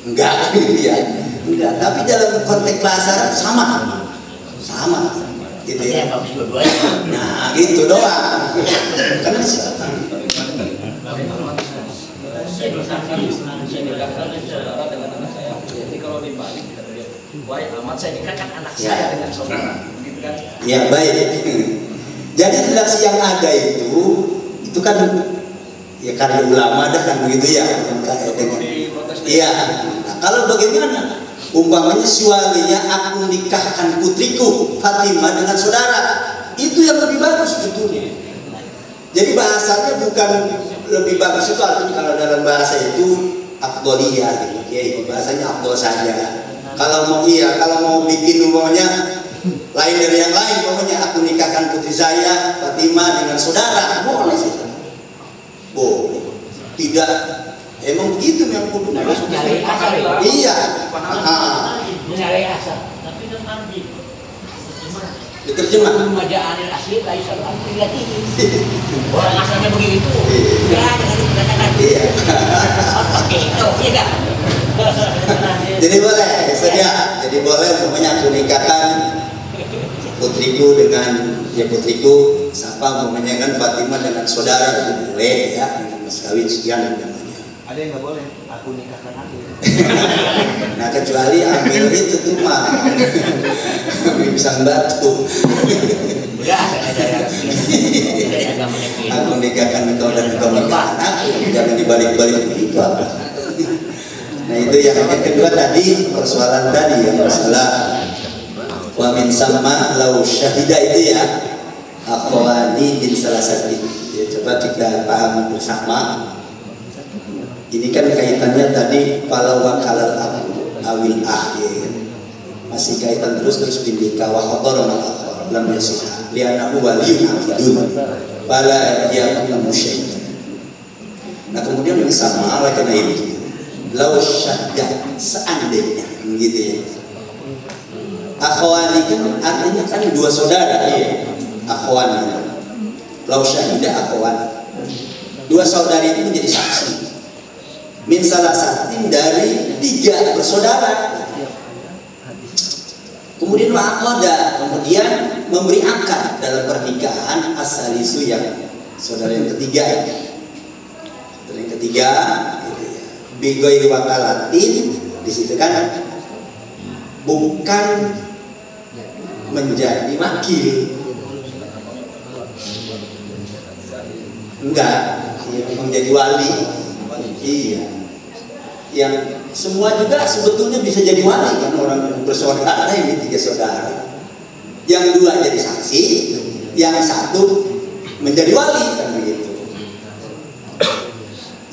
Speaker 5: enggak gitu ya. Enggak, tapi dalam konteks bahasa sama gitu ya. Nah, gitu doang. Karena siapa?
Speaker 6: Jadi kalau dibalik kita lihat, wah amat saya nikahkan anak saya dengan saudara, gitu kan?
Speaker 5: Ya baik. Jadi redaksi yang ada itu kan ya karya ulama dah kan begitu ya. Iya. Nah, kalau bagaimana? Umpamanya suaminya aku nikahkan putriku Fatimah dengan saudara, itu yang lebih bagus sebetulnya. Jadi bahasanya bukan lebih bagus itu artinya kalau dalam bahasa itu afdoliyah gitu. Ya, bahasanya afdol saja. Kalau mau bikin umpamanya lain dari yang lain, umpamanya aku nikahkan putri saya Fatimah dengan saudara, boleh sih. Boleh. Tidak. Emang begitu yang kudu. Iya. Diterjemah.
Speaker 4: Maja'anil asli laisa al-amri latihi. Orang asalnya begitu. Ya, jangan dikatakan.
Speaker 5: Iya.
Speaker 4: Oke, itu iya.
Speaker 5: Jadi boleh, jadi boleh umpamanya aku nikahkan putriku dengan putriku siapa umpamanya kan Fatimah dengan saudara itu boleh ya, mas kawin sekian namanya.
Speaker 6: Ada yang nggak boleh, aku nikahkan aku.
Speaker 5: Nah kecuali ambil itu tuh mah pisang batu.
Speaker 4: Udah ada
Speaker 5: aku nikahkan engkau dan engkau nikahkan aku, jangan dibalik-balik begitu apa. Nah itu yang kedua tadi persoalan tadi yang masalah wa min sama lau syahida itu ya akhwani bin salah satu. Ya, coba kita paham bersama. Ini kan kaitannya tadi kalau wakalal abu awil akhir masih kaitan terus bindika wa khotor mal akhir lam yasihah li'annahu waliyun akidun bala yakun musyrik. Nah kemudian yang sama oleh karena itu lau syahdah seandainya gitu ya. Akhwani kan artinya kan dua saudara ya. Akhwani lau syahidah akhwan dua saudari itu menjadi saksi min salah satu dari tiga bersaudara. Kemudian kemudian memberi akad dalam pernikahan asalisu yang saudara yang ketiga gitu ya. Bigoi wakalatin di situ kan bukan menjadi wakil, enggak, menjadi wali. Iya, yang semua juga sebetulnya bisa jadi wali kan, orang bersaudara ini tiga saudara, yang dua jadi saksi, yang satu menjadi wali kan begitu.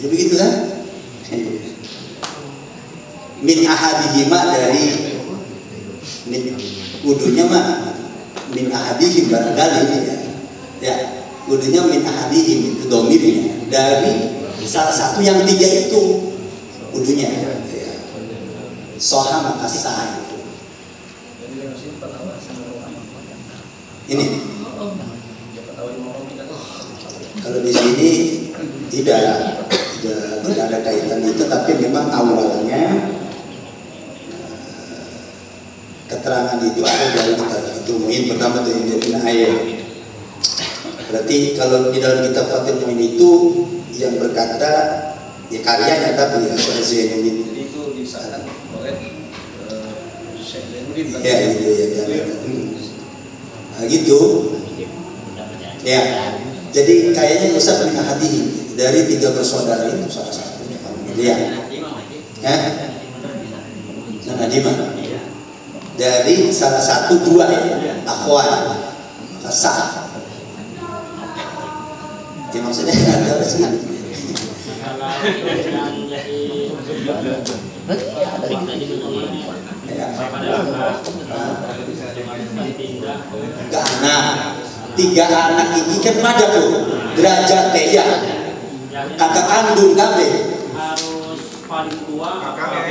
Speaker 5: Ya begitu kan? Min ahadihima dari kudunya mah min ahadihim barangkali ya kudunya min ahadihim itu domirnya dari salah satu yang tiga itu kudunya ya. Soha maka sah ini kalau di sini tidak ada kaitan itu, tapi memang awalnya keterangan itu ada dari Fathul Muin pertama itu yang dari ayat. Berarti kalau di dalam kitab Fathul Muin itu yang berkata ya karyanya tapi ya Zainuddin
Speaker 6: itu disahkan oleh Syekh Zainuddin
Speaker 5: ya itu ya nah, gitu ya. Jadi kayaknya Ustaz bin Hadi dari tiga bersaudara itu salah satunya gitu ya. Nadimah dari salah satu dua ya akhwan maka sah. Ya maksudnya ada sih. Karena 3 anak ini kan pada tuh derajat ya kakak kandung kabeh
Speaker 10: harus paling tua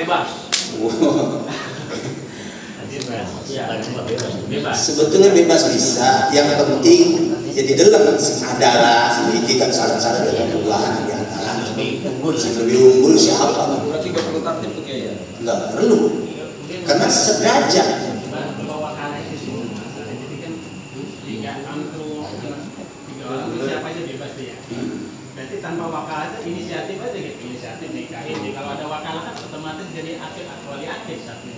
Speaker 10: bebas.
Speaker 5: Sebetulnya bebas bisa, yang penting jadi dalam adalah sedikit kan syarat-syarat dalam perubahan di antara lebih unggul siapa?
Speaker 6: Berarti nggak perlu tartib tuh kayaknya.
Speaker 5: Nggak perlu, karena sederajat.
Speaker 10: Siapa aja bebas dia. Berarti tanpa wakalah inisiatif aja gitu, inisiatif nikahin. Kalau ada wakalah kan otomatis jadi aktif, wali aktif satu.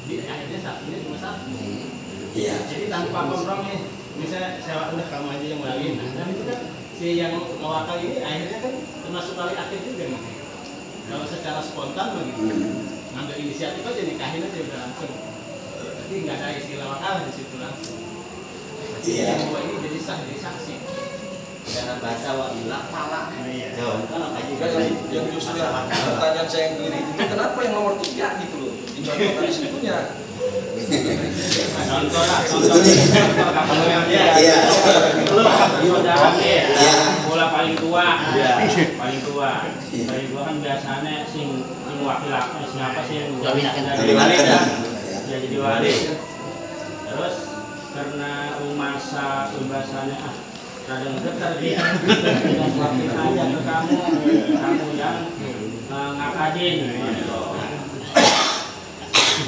Speaker 10: Jadi akhirnya satunya cuma satu.
Speaker 5: Iya.
Speaker 10: Jadi tanpa kompromi, misalnya saya udah kamu aja yang wali, nah itu kan si yang mewakal ini akhirnya kan termasuk wali aktif juga nih. Kalau secara spontan begitu, ngambil inisiatif aja nikahin aja udah langsung. Jadi nggak ada istilah wakalah di situ langsung.
Speaker 5: Iya.
Speaker 10: Yang dua ini jadi sah, jadi saksi.
Speaker 6: Cara bahasa wakilah pala.
Speaker 10: Iya.
Speaker 6: Yang justru pertanyaan saya yang keliru itu kenapa yang nomor 3 gitu loh? Dicontohkan di situnya.
Speaker 10: Contoh lah,
Speaker 5: Sebetulnya iya.
Speaker 10: Bola paling tua, paling tua kan biasanya sing wakil siapa sih yang jadi wali ya, jadi wali. Terus karena masa pembahasannya kadang getar dia dengan wakil aja ke kamu yang ngakadin.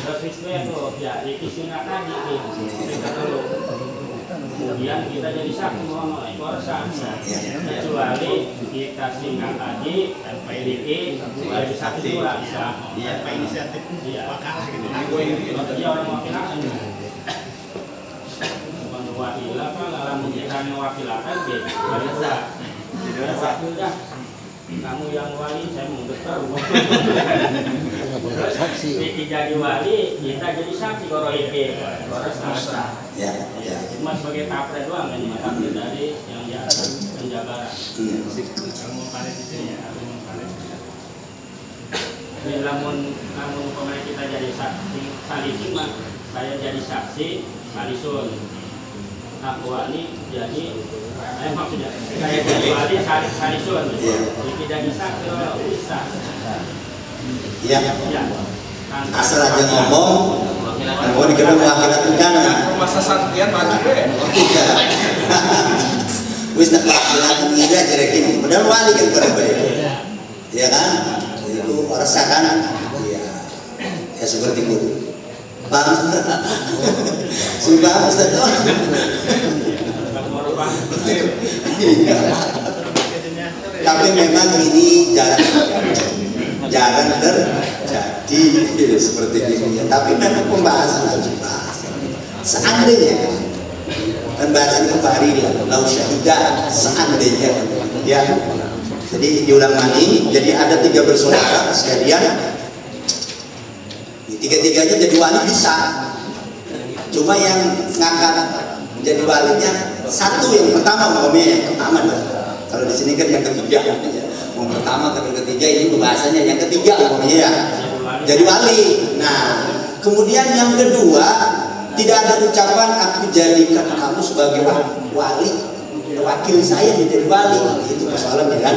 Speaker 10: Terus itu ya dikisi ngakadin kemudian kita jadi saksi bahwa itu harus kecuali kita singkat tadi PDP jadi saksi juga bisa tanpa inisiatif wakalah gitu dia orang wakilan bukan wakilan kan dalam menjadikan wakilakan dia biasa dah kamu yang wali saya mau getar terus jadi wali kita jadi saksi kalau itu harus sah.
Speaker 5: Ya.
Speaker 10: Cuma sebagai kapre doang kan, kapre dari yang di atas penjabaran. Kamu paling di sini ya, Jadi namun pemain kita jadi saksi, salisun mah saya jadi saksi, salisun. Aku ini jadi, maksudnya saya jadi wali salisun. Jadi jadi saksi kalau bisa.
Speaker 5: Iya. Asal aja ngomong. Mau dikira mewakilkan undangan.
Speaker 6: Masa santrian maju deh.
Speaker 5: Iya. Wis tak mewakilkan ide jadi gini. Padahal wali kan berapa ya? Iya kan? Itu rasakan. Iya. Ya seperti itu. Paham? Sudah Ustaz. Tapi memang ini jarang terjadi seperti ini. Tapi memang pembahasan harus dibahas. Seandainya pembahasan kembali lau syahidah seandainya ya. Jadi diulang lagi. Jadi ada 3 bersaudara sekalian. Tiga-tiganya jadi wali bisa. Cuma yang ngangkat jadi walinya satu yang pertama umpamanya yang pertama. Kalau di sini kan yang ketiga. Yang pertama, ketiga ini pembahasannya yang ketiga umpamanya ya. Jadi wali. Nah, kemudian yang kedua tidak ada ucapan aku jadikan kamu sebagai wali, wakil saya menjadi wali. Itu persoalannya kan?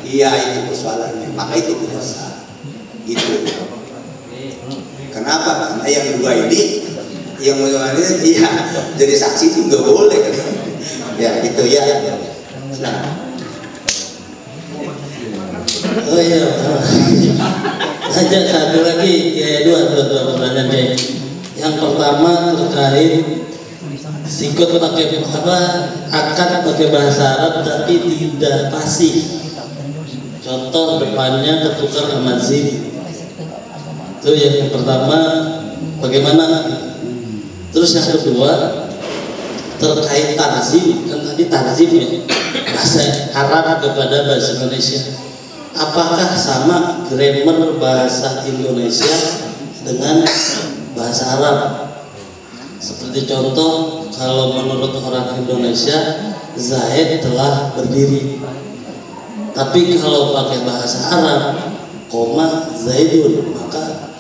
Speaker 5: Iya itu persoalannya. Maka itu biasa. Gitu. Kenapa? Karena yang dua ini yang iya jadi saksi itu nggak boleh kan? Ya gitu ya. Nah.
Speaker 11: Oh iya, ada satu lagi ya dua pertanyaan deh. Yang pertama terkait sikut pakai apa akad pakai bahasa Arab tapi tidak fasih. Contoh depannya ketukar sama zim. Itu yang pertama bagaimana? Terus yang kedua terkait tarzim kan tadi tarzim ya bahasa Arab kepada bahasa Indonesia. Apakah sama grammar bahasa Indonesia dengan bahasa Arab? Seperti contoh kalau menurut orang Indonesia Zaid telah berdiri. Tapi kalau pakai bahasa Arab, koma Zaidun, maka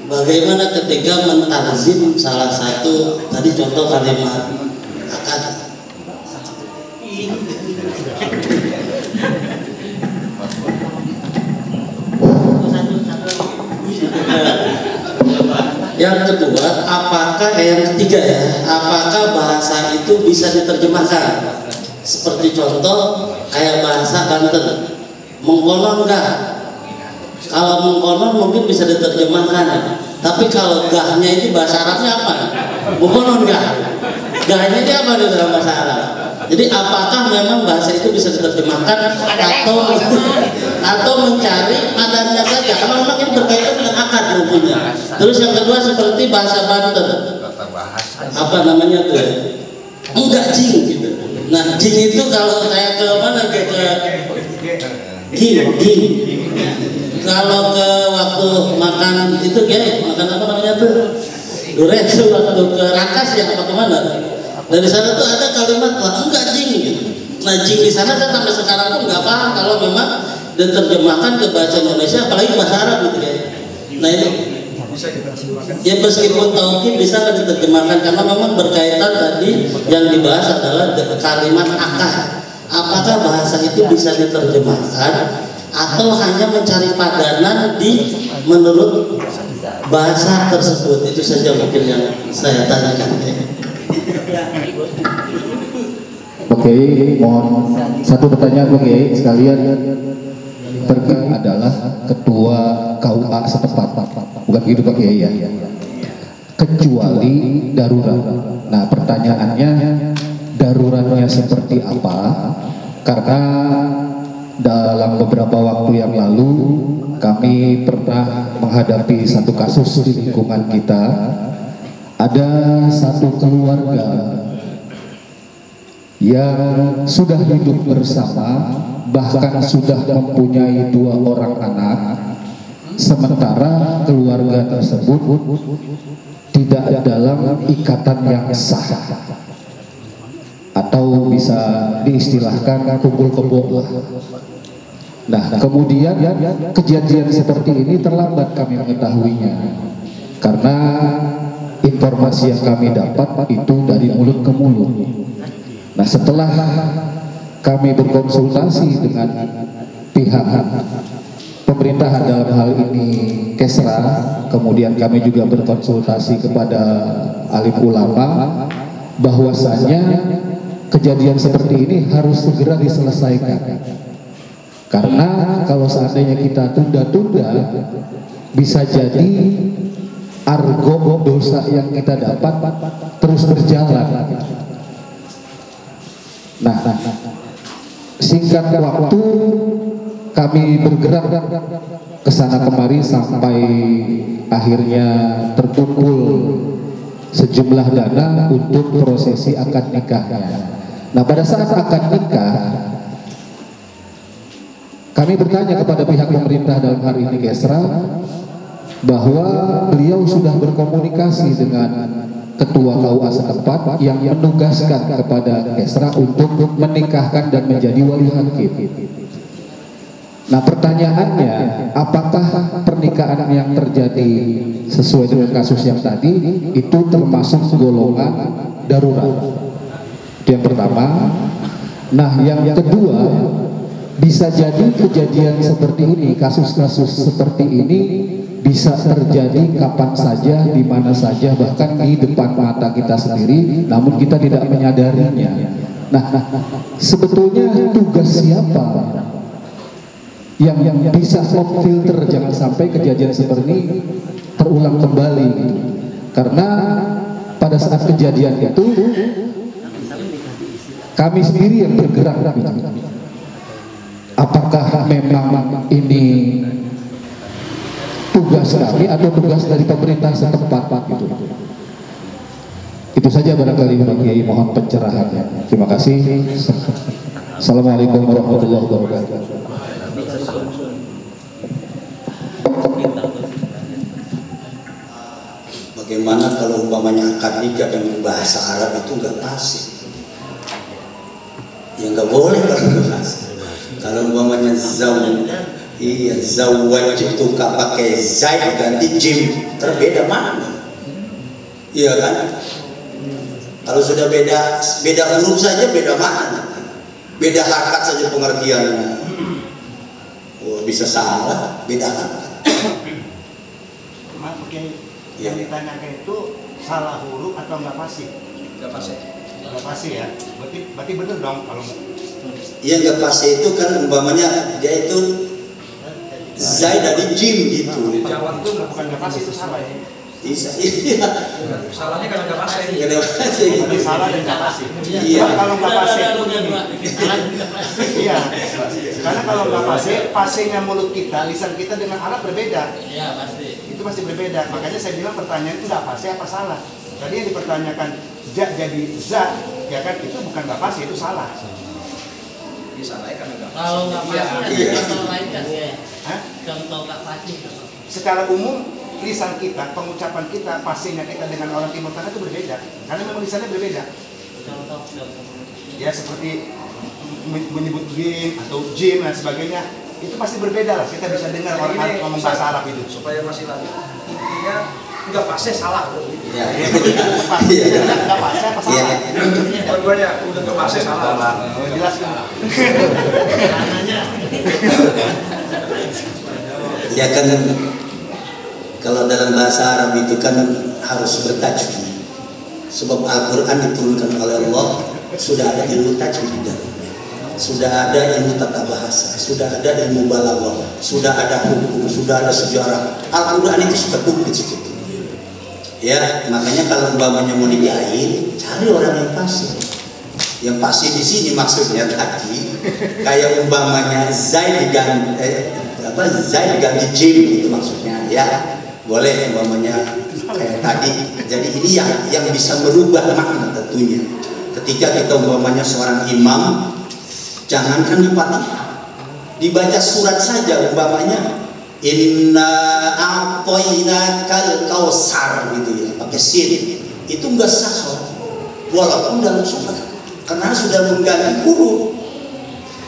Speaker 11: bagaimana ketika mentanzim salah satu tadi contoh kalimat akad. Yang kedua, yang ketiga ya, apakah bahasa itu bisa diterjemahkan? Seperti contoh kayak bahasa Banten, mengkonon enggak? Kalau mengkonon mungkin bisa diterjemahkan, tapi kalau gahnya ini bahasa Arabnya apa? Mengkonon enggak? Gahnya ini apa di dalam bahasa Arab? Jadi apakah memang bahasa itu bisa diterjemahkan atau mencari padannya saja? Karena memang ini berkaitan dengan akad tentunya. Terus yang kedua seperti bahasa Banten, apa namanya tuh? Enggak jing gitu. Nah jing itu kalau saya ke mana ke ging. Kalau ke waktu makan itu kayak makan apa namanya tuh? Durian itu waktu ke Rangkas ya apa kemana? Dari sana tuh ada kalimat lah enggak jing gitu. Nah jing di sana saya sampai sekarang pun nggak paham kalau memang diterjemahkan ke bahasa Indonesia apalagi bahasa Arab gitu ya. Nah ini ya meskipun tauhid bisa diterjemahkan karena memang berkaitan tadi yang dibahas adalah kalimat akad. Apakah bahasa itu bisa diterjemahkan atau hanya mencari padanan di menurut bahasa tersebut? Itu saja mungkin yang saya tanyakan.
Speaker 12: Oke, mohon satu pertanyaan Oke, sekalian pergi adalah ketua KUA setempat, bukan gitu Pak Kiai ya. Kecuali darurat. Nah, pertanyaannya daruratnya seperti apa? Karena dalam beberapa waktu yang lalu kami pernah menghadapi satu kasus di lingkungan kita. Ada satu keluarga yang sudah hidup bersama, bahkan sudah mempunyai 2 orang anak, sementara keluarga tersebut tidak dalam ikatan yang sah, atau bisa diistilahkan kumpul kebo. Nah, kemudian kejadian seperti ini terlambat kami mengetahuinya karena informasi yang kami dapat itu dari mulut ke mulut. Nah, setelah kami berkonsultasi dengan pihak pemerintahan dalam hal ini Kesra, kemudian kami juga berkonsultasi kepada alim ulama bahwasanya kejadian seperti ini harus segera diselesaikan. Karena kalau seandainya kita tunda-tunda, bisa jadi argo dosa yang kita dapat terus berjalan. Nah, singkat waktu kami bergerak ke sana kemari sampai akhirnya terkumpul sejumlah dana untuk prosesi akad nikahnya. Nah, pada saat akad nikah kami bertanya kepada pihak pemerintah dalam hari ini Kesra bahwa beliau sudah berkomunikasi dengan ketua KUA setempat yang menugaskan kepada Kesra untuk menikahkan dan menjadi wali hakim. Nah, pertanyaannya, apakah pernikahan yang terjadi sesuai dengan kasus yang tadi itu termasuk golongan darurat? Itu yang pertama. Nah, yang kedua, bisa jadi kejadian seperti ini, kasus-kasus seperti ini bisa terjadi kapan saja, di mana saja, bahkan di depan mata kita sendiri, namun kita tidak menyadarinya. Nah, sebetulnya tugas siapa yang bisa memfilter jangan sampai kejadian seperti ini terulang kembali? Karena pada saat kejadian itu kami sendiri yang bergerak. Apakah memang ini tugas kami atau tugas dari pemerintah setempat gitu? Itu saja barangkali Pak Kiai, mohon pencerahannya. Terima kasih. Assalamualaikum warahmatullahi wabarakatuh.
Speaker 5: bagaimana kalau umpamanya akad nikah dengan bahasa Arab itu nggak fasih? Ya nggak boleh kalau nggak fasih. Kalau umpamanya zawwajtuka pakai zai ganti jim, terbeda mana? Iya kan? Kalau sudah beda huruf saja beda mana? Beda harkat saja pengertiannya. Oh, bisa salah, beda harkat.
Speaker 13: Yang ditanyakan itu salah huruf atau nggak fasih?
Speaker 6: Nggak fasih.
Speaker 13: Nggak fasih ya. Berarti bener dong kalau.
Speaker 5: Iya nggak fasih itu kan umpamanya dia itu zai dari jim gitu.
Speaker 13: Jawa itu bukan nggak fasih, itu salah ya.
Speaker 5: Iya.
Speaker 6: Salahnya karena nggak fasih.
Speaker 5: Nggak fasih.
Speaker 13: Berarti salah dan nggak fasih.
Speaker 5: Iya.
Speaker 13: Kalau nggak fasih, iya. Karena kalau nggak fasih, fasihnya mulut kita, lisan kita dengan Arab berbeda.
Speaker 10: Iya pasti.
Speaker 13: Itu pasti berbeda. Makanya saya bilang pertanyaan itu nggak fasih apa salah. Tadi yang dipertanyakan ja jadi za, ya kan itu bukan nggak fasih, itu salah.
Speaker 6: Salahnya karena nggak fasih.
Speaker 10: Kalau nggak fasih ada contoh lain kan ya? Contoh nggak fasih.
Speaker 13: Secara umum lisan kita, pengucapan kita, fasihnya kita dengan orang Timur Tengah itu berbeda. Karena memang lisannya berbeda.
Speaker 10: Contoh.
Speaker 13: Ya seperti menyebut jim atau jim dan sebagainya, itu pasti berbeda lah. Kita bisa dengar orang Arab ngomong bahasa Arab itu.
Speaker 6: Supaya masih lanjut. Intinya nggak fasih salah.
Speaker 5: Iya.
Speaker 13: Nggak fasih apa salah?
Speaker 6: Dua-duanya udah nggak fasih salah.
Speaker 13: Jelas kan?
Speaker 5: Ya kan kalau dalam bahasa Arab itu kan harus bertajwid. Sebab Al-Quran diturunkan oleh Allah, sudah ada ilmu tajwid di dalamnya, sudah ada ilmu tata bahasa, sudah ada ilmu balaghah, sudah ada hukum, sudah ada sejarah. Al-Quran itu sudah komplit segitu. Ya, makanya kalau umpamanya mau nikahin, cari orang yang fasih. Yang fasih di sini maksudnya tadi kayak umpamanya zai diganti jim itu maksudnya ya. Boleh umpamanya kayak tadi. Jadi ini yang bisa merubah makna tentunya. Ketika kita umpamanya seorang imam, jangankan di Fatihah, dibaca surat saja umpamanya inna a'tainakal kautsar gitu ya, pakai sin, itu enggak sah sholat walaupun dalam surat, karena sudah mengganti huruf,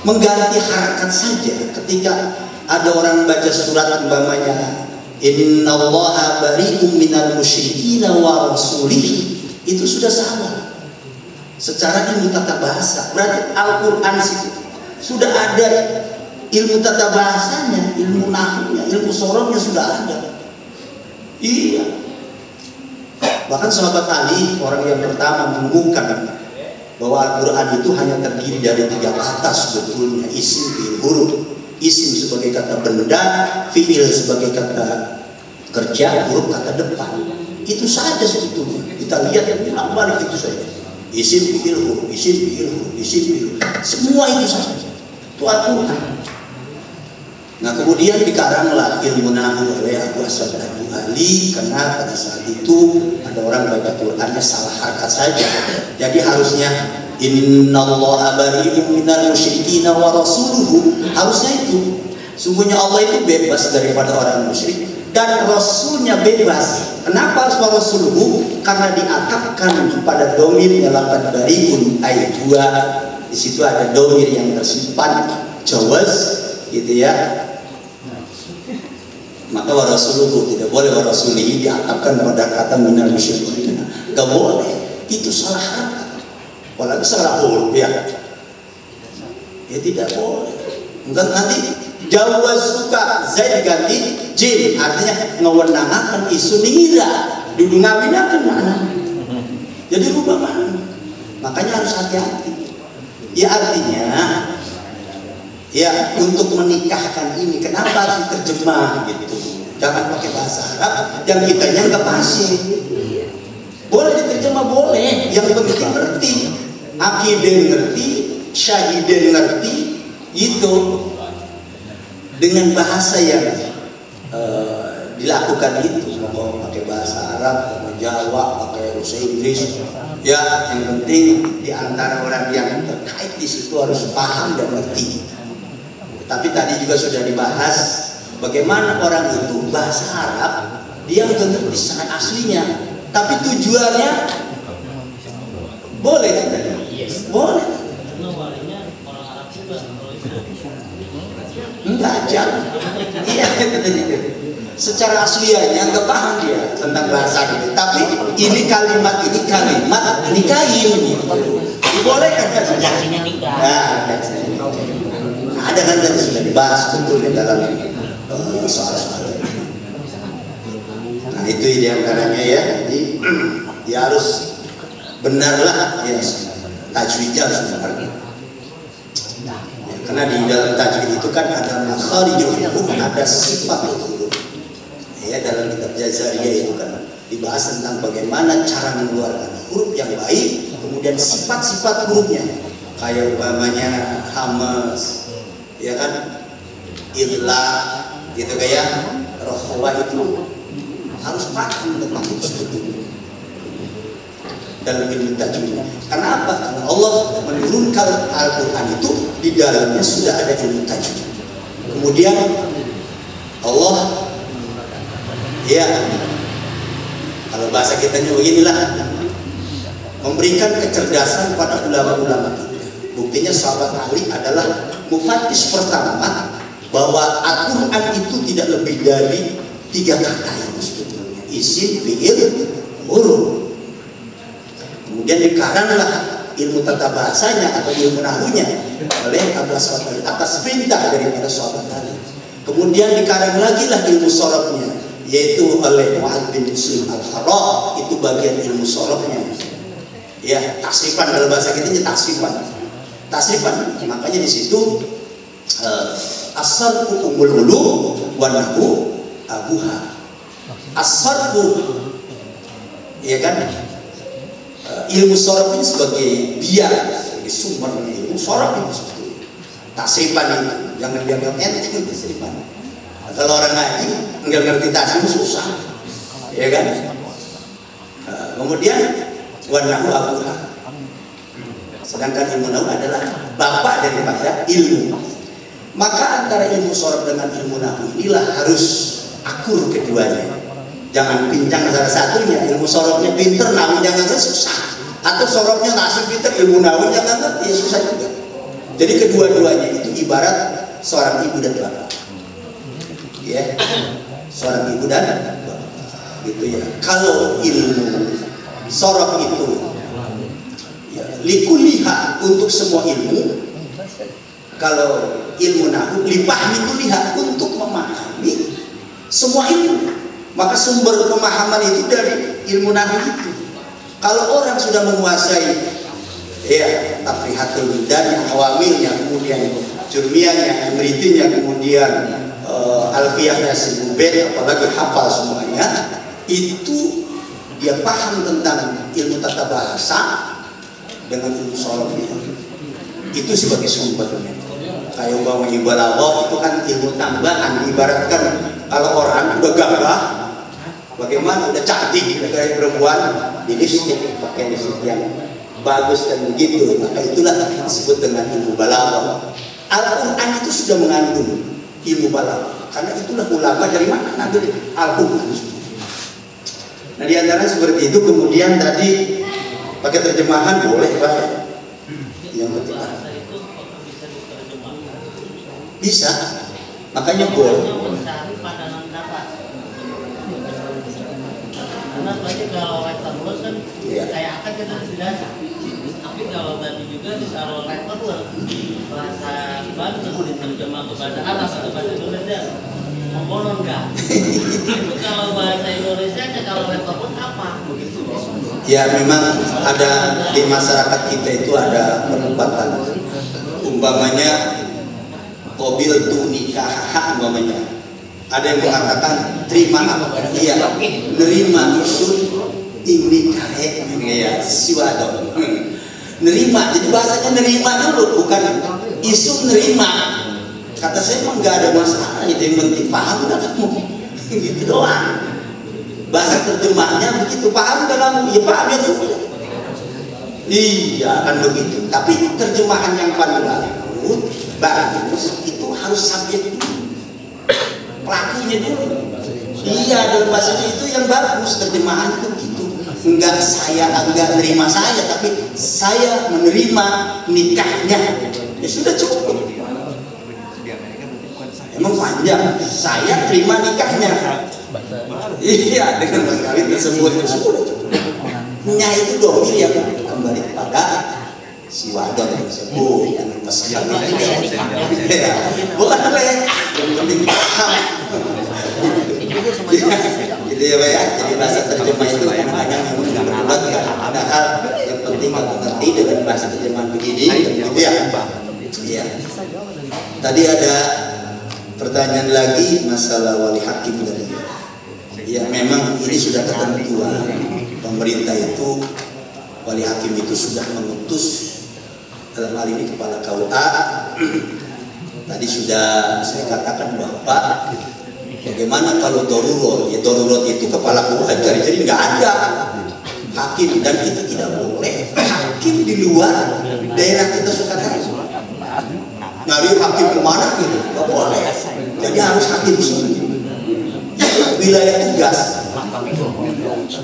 Speaker 5: mengganti harakat saja. Ketika ada orang baca surat umpamanya innallaha bari'um minal musyrikin wa rasulih, itu sudah salah secara ilmu tata bahasa. Berarti Al-Quran sudah ada ilmu tata bahasanya, ilmu nahwunya, ilmu sorongnya sudah ada. Iya. Bahkan sahabat Ali orang yang pertama mengumumkan bahwa Al-Quran itu hanya terdiri dari 3 kata sebetulnya, isim, fi'il, huruf. Isim sebagai kata benda, fi'il sebagai kata kerja, huruf kata depan. Itu saja sebetulnya. Kita lihat yang bilang balik itu saja. Isim, fi'il, huruf, isim, fi'il, huruf, isim, fi'il. Semua itu saja. Itu Al-Quran. Nah kemudian dikaranglah ilmu nahwu oleh Abu Aswad Al-Juhani, karena pada saat itu ada orang baca Qurannya salah harakat saja. Jadi harusnya innallaha bari'um minal musyrikin wa rasuluhu, harusnya itu. Sungguhnya Allah itu bebas daripada orang musyrik dan rasulnya bebas. Kenapa harus wa rasuluhu? Karena diatapkan pada domir yang laqad bari'un ayat 2. Di situ ada domir yang tersimpan jawaz gitu ya. Maka wa rasuluhu tidak boleh wa rasulihi diatapkan pada kata minal musyrikin. Enggak boleh. Itu salah harakat. Apalagi salah huruf ya. Ya tidak boleh. Enggak, nanti jawaz suka zai diganti jim, artinya ngewenangaken isu ngira dudu ngawinaken mana. Jadi rubah mana. Makanya harus hati-hati. Ya artinya ya untuk menikahkan ini kenapa harus diterjemah gitu. Jangan pakai bahasa Arab yang kitanya nggak fasih. Boleh diterjemah boleh, yang penting ngerti. Akidah ngerti, syahidah ngerti, itu dengan bahasa yang dilakukan itu. Mau pakai bahasa Arab, pakai Jawa, pakai bahasa Inggris, ya yang penting di antara orang yang terkait di situ harus paham dan ngerti. Tapi tadi juga sudah dibahas bagaimana orang itu bahasa Arab dia nggak ngerti secara aslinya, tapi tujuannya boleh kan? Boleh. Enggak jangan. Iya, secara aslinya nggak paham dia tentang bahasa ini, tapi ini kalimat nikahin dibolehkan kan? Ada kan tadi sudah dibahas betul di dalam soal-soal. Nah itu diantaranya ya, jadi ya harus benarlah ya, tajwidnya harus benar. Karena di dalam tajwid itu kan ada makharijul huruf, ada sifat huruf. Ya dalam kitab Jazariyah itu kan dibahas tentang bagaimana cara mengeluarkan huruf yang baik, kemudian sifat-sifat hurufnya. Kayak umpamanya hamas, ya kan, idla, gitu kayak rohwa itu harus paham tentang itu dalam ilmu tajwid. Karena apa? Karena Allah menurunkan Al-Quran itu di dalamnya sudah ada ilmu tajwid. Kemudian Allah, ya, kalau bahasa kitanya beginilah, memberikan kecerdasan pada ulama-ulama kita. Buktinya sahabat Ali adalah mufattish pertama bahwa Al-Quran itu tidak lebih dari 3 kata itu sebetulnya, isim, fi'il, huruf. Kemudian dikaranglah ilmu tata bahasanya atau ilmu nahwunya oleh Abu Aswad atas perintah daripada sahabat Ali. Kemudian dikarang lagi lah ilmu sorofnya, yaitu oleh Muhammad bin Muslim Al-Harrah, itu bagian ilmu sorofnya. Ya, tasrifan dalam bahasa kita tasrifan. Makanya di situ as-sarfu umul ulum wa nahwu abuha. As-sarfu, ya kan, ilmu sorof ini sebagai biar, sebagai sumber ilmu sorof itu sebetulnya. Tasrifan itu jangan dianggap enteng tasrifan. Kalau orang ngaji nggak ngerti tasrif susah, ya kan. Kemudian wa nahwu abuha. Sedangkan ilmu nahwu adalah bapak daripada ilmu. Maka antara ilmu sorof dengan ilmu nahwu inilah harus akur keduanya. Jangan pincang salah satunya. Ilmu sorofnya pinter, nahwunya nggak ngerti, susah. Atau sorofnya nasib pinter, ilmu nahwunya nggak ngerti, ya susah juga. Jadi kedua-duanya itu ibarat seorang ibu dan bapak. Ya, seorang ibu dan bapak. Gitu ya. Kalau ilmu sorof itu likuliha untuk semua ilmu, kalau ilmu nahwu lipahmi kuliha untuk memahami semua ilmu. Maka sumber pemahaman itu dari ilmu nahwu itu. Kalau orang sudah menguasai ya tafrihatul bidan, awamilnya, kemudian jurmiyahnya, imritinya, kemudian alfiyahnya Sibubet, apalagi hafal semuanya, itu dia paham tentang ilmu tata bahasa dengan ilmu sorofnya. Itu sebagai sumbernya. Kayak umpamanya balaghah itu kan ilmu tambahan. Ibaratkan kalau orang udah gagah, bagaimana udah cantik, udah kayak perempuan, di lipstick, pakai lipstick yang bagus dan begitu, maka itulah disebut dengan ilmu balaghah. Al-Quran itu sudah mengandung ilmu balaghah, karena itulah ulama dari mana ngambil Al-Quran. Nah diantara seperti itu. Kemudian tadi pakai terjemahan boleh Pak. Yang ketiga bisa, makanya boleh.
Speaker 11: Karena tadi kalau letterless kan kayak akan kita tidak. Tapi kalau tadi juga kalau letterless bahasa Banten diterjemah ke bahasa Arab atau bahasa Indonesia, mengkonon nggak? Itu kalau bahasa Indonesia kalau letterless apa? Begitu.
Speaker 5: Ya memang ada di masyarakat kita itu ada perdebatan. Umpamanya mobil tu nikah, umpamanya ada yang mengatakan terima apa? Iya, nerima isun ini kae ya siwado. Nerima, jadi bahasanya nerima dulu, bukan isu nerima. Kata saya emang nggak ada masalah, itu yang penting paham nggak kamu, gitu doang. Bahasa terjemahnya begitu, paham nggak kamu? Ya paham ya sudah. Iya kan begitu. Tapi terjemahan yang paling bagus itu harus subjek dulu, pelakunya dulu. Iya, dalam bahasa itu yang bagus terjemahan itu gitu. Enggak nerima saya, tapi saya menerima nikahnya. Ya sudah cukup. Emang panjang, saya terima nikahnya. Iya, dengan mas kawin tersebut sudah cukup. Nya itu domir yang kembali kepada si wadon tersebut dengan mas kawin. Ya, boleh. Yang penting paham. Gitu ya Pak ya. Jadi bahasa terjemah itu kadang-kadang memang berat, ada hal yang penting kita ngerti dengan bahasa terjemahan begini, gitu ya. Iya. Tadi ada pertanyaan lagi masalah wali hakim tadi. Ya memang ini sudah ketentuan pemerintah itu, wali hakim itu sudah mengutus dalam hal ini kepala KUA. Tadi sudah saya katakan bahwa bagaimana kalau darurat? Ya darurat itu kepala KUA jadi nggak ada hakim, dan kita tidak boleh hakim di luar daerah kita suka tahu. Nyari hakim kemana gitu, nggak boleh. Jadi harus hakim sini. Wilayah tugas.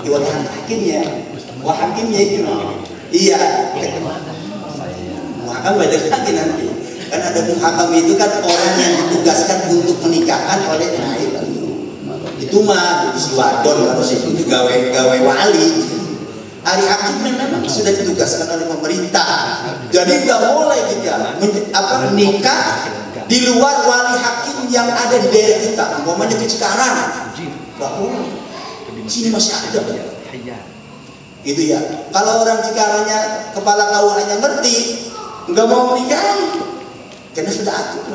Speaker 5: Wali hakimnya, hakimnya itu. Iya. Maka beda lagi nanti. Kan ada muhakam itu kan orang yang ditugaskan untuk menikahkan oleh naib. Itu mah si wadon kalau si gawe wali. Ahli hakim memang sudah ditugaskan oleh pemerintah. Jadi nggak boleh kita nikah di luar wali hakim yang ada di daerah kita. Umpamanya ke Cikarang, nggak boleh. Sini masih ada. Gitu ya. Kalau orang Cikarangnya kepala KUA-nya ngerti, nggak mau menikah, karena sudah atur.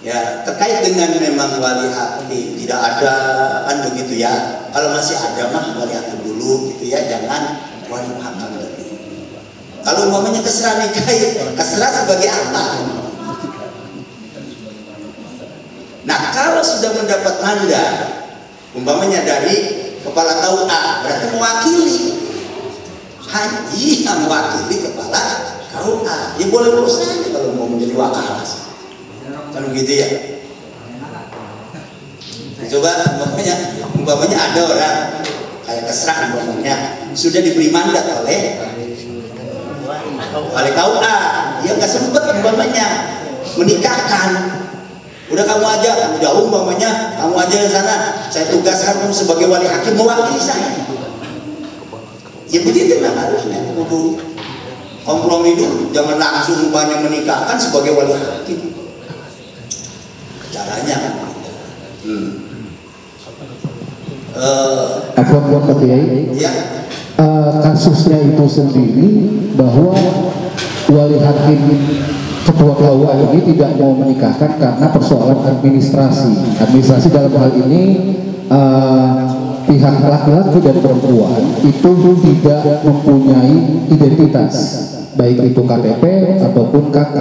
Speaker 5: Ya, terkait dengan memang wali hakim tidak ada kan begitu ya. Kalau masih ada mah wali hakim dulu gitu ya, jangan wali hakam lagi. Kalau umpamanya keserah nikah, keserah sebagai apa? Nah, kalau sudah mendapat mandat umpamanya dari kepala KUA, berarti mewakili. Haji mewakili kepala KUA. Ya boleh saja kalau mau menjadi wakil. Kalau gitu ya. Coba umpamanya ada orang kayak keserah umpamanya sudah diberi mandat oleh KUA, dia nggak sempat umpamanya menikahkan. Udah kamu aja, kamu jauh umpamanya, kamu aja di sana. Saya tugaskan kamu sebagai wali hakim mewakili saya. Ya begitu lah harusnya. Kompromi dulu, jangan langsung banyak menikahkan sebagai wali hakim. Caranya kan
Speaker 12: Pak Kiai,
Speaker 5: ya.
Speaker 12: Kasusnya itu sendiri bahwa wali hakim ketua KUA ini tidak mau menikahkan karena persoalan administrasi dalam hal ini pihak laki-laki dan perempuan itu tidak mempunyai identitas, baik itu KTP ataupun KK.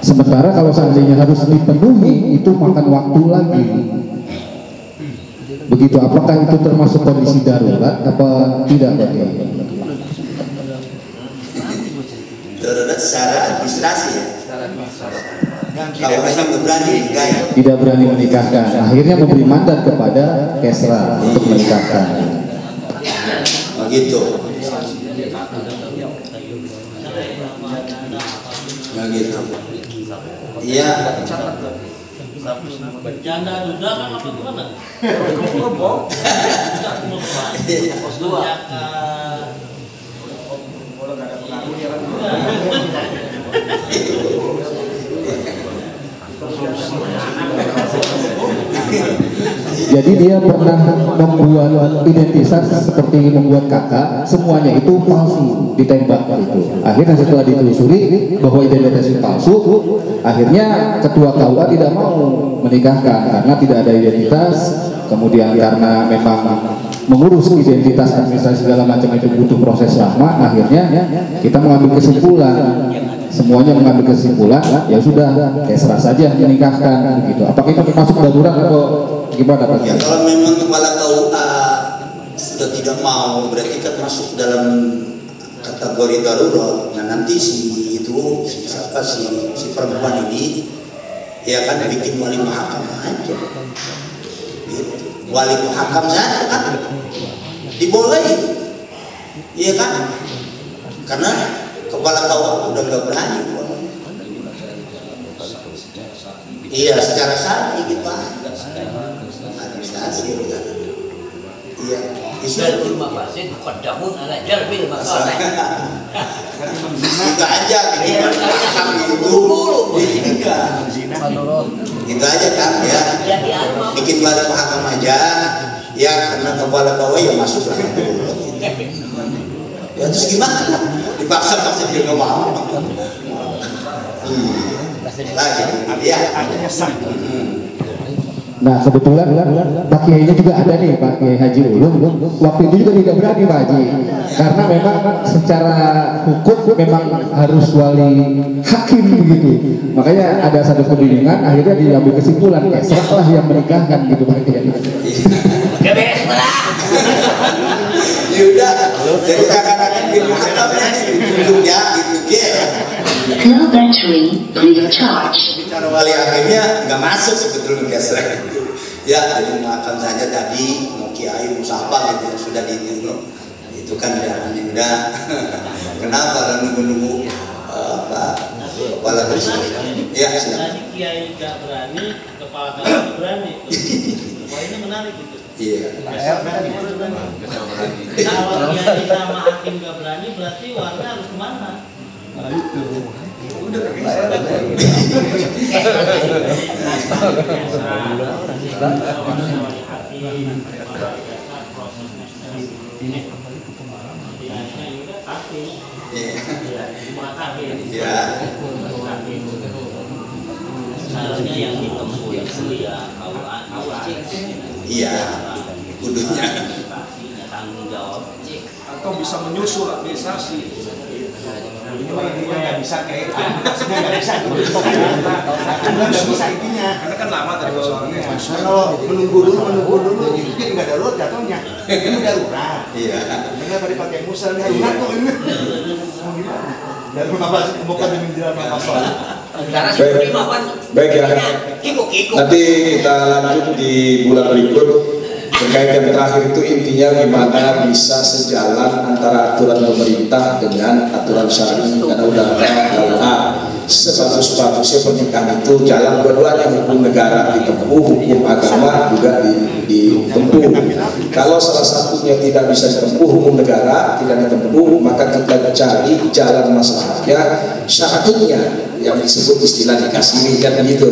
Speaker 12: Sementara kalau seandainya harus dipenuhi itu makan waktu lagi. Begitu, apakah itu termasuk kondisi darurat apa tidak, Pak?
Speaker 5: Darurat secara administrasi ya. Tidak
Speaker 12: berani menikahkan. Akhirnya memberi mandat kepada Kesra untuk menikahkan.
Speaker 5: Begitu. Begitu. Iya.
Speaker 11: Janda duda kan apa gimana?
Speaker 6: Pos 2.
Speaker 12: Jadi dia pernah membuat identitas seperti membuat kakak, semuanya itu palsu, ditembak itu. Akhirnya setelah ditelusuri bahwa identitas itu palsu, akhirnya ketua KUA tidak mau menikahkan karena tidak ada identitas. Kemudian karena memang mengurus identitas administrasi segala macam itu butuh proses lama, akhirnya kita mengambil kesimpulan, semuanya mengambil kesimpulan, ya sudah Kesra saja menikahkan begitu. Apakah itu masuk darurat atau gimana Pak?
Speaker 5: Ya, kalau memang kepala KUA sudah tidak mau, berarti kan masuk dalam kategori darurat. Nah nanti si perempuan ini Ya kan bikin wali muhakam aja. Gitu. Wali muhakam saja kan dibolehin. Iya kan? Karena kepala KUA udah nggak berani. Iya, secara syar'i gitu aja. Administrasi ya. Iya.
Speaker 4: Jalbil mafasid muqaddamun ala jalbil masalih.
Speaker 5: Itu aja bikin muhakam itu. Itu aja kan ya. Bikin wali muhakam aja. Ya karena kepala KUA ya masuk lah. Ya terus gimana? Dipaksa-paksa dia nggak mau. Lagi, ya artinya sah.
Speaker 12: Nah kebetulan Pak Kiainya juga ada nih, Pak Kiai Haji Ulum. Waktu itu juga tidak berani Pak Haji, karena memang secara hukum memang harus wali hakim begitu. Makanya ada satu kebingungan, akhirnya diambil kesimpulan Kesra lah yang menikahkan gitu Pak Kiai.
Speaker 4: Beres lah.
Speaker 5: Yaudah, jadi seakan-akan dia muhakamnya ya gitu ya.
Speaker 14: No battery recharge.
Speaker 5: Bicara wali hakimnya nggak masuk sebetulnya Kesra itu. Ya jadi muhakam saja tadi mau kiai mau siapa gitu sudah itu kan ya udah. Kenapa nunggu kepala terus? Ya silakan.
Speaker 10: Kiai nggak berani, kepala nggak berani. Wah ini menarik gitu.
Speaker 5: Iya.
Speaker 10: Kalau kiai sama hakim nggak berani, berarti warga harus kemana?
Speaker 3: Nah itu. Udah
Speaker 4: Seharusnya yang ditempuh itu ya
Speaker 5: iya, kudunya
Speaker 4: tanggung jawab
Speaker 3: atau bisa menyusul administrasi.
Speaker 13: Ini nggak bisa kayak nggak bisa nggak bisa intinya
Speaker 3: Karena kan lama tadi soalnya.
Speaker 13: kalau menunggu dulu itu jadi nggak darurat jatuhnya. Ini darurat.
Speaker 5: Iya.
Speaker 13: Karena tadi pakai musal darurat kok ini mau gimana? Darurat apa sih bukan demi drama masalah.
Speaker 3: Baik ya. Nanti kita lanjut di bulan berikut terkait yang terakhir itu intinya gimana bisa sejalan antara aturan pemerintah dengan aturan syar'i karena udah KUA sebagus-bagusnya pernikahan itu jalan dua-duanya, hukum negara ditempuh, hukum agama juga ditempuh. Kalau salah satunya tidak bisa ditempuh, hukum negara tidak ditempuh, maka kita cari jalan masalahnya syar'inya yang disebut istilah nikah siri kan gitu.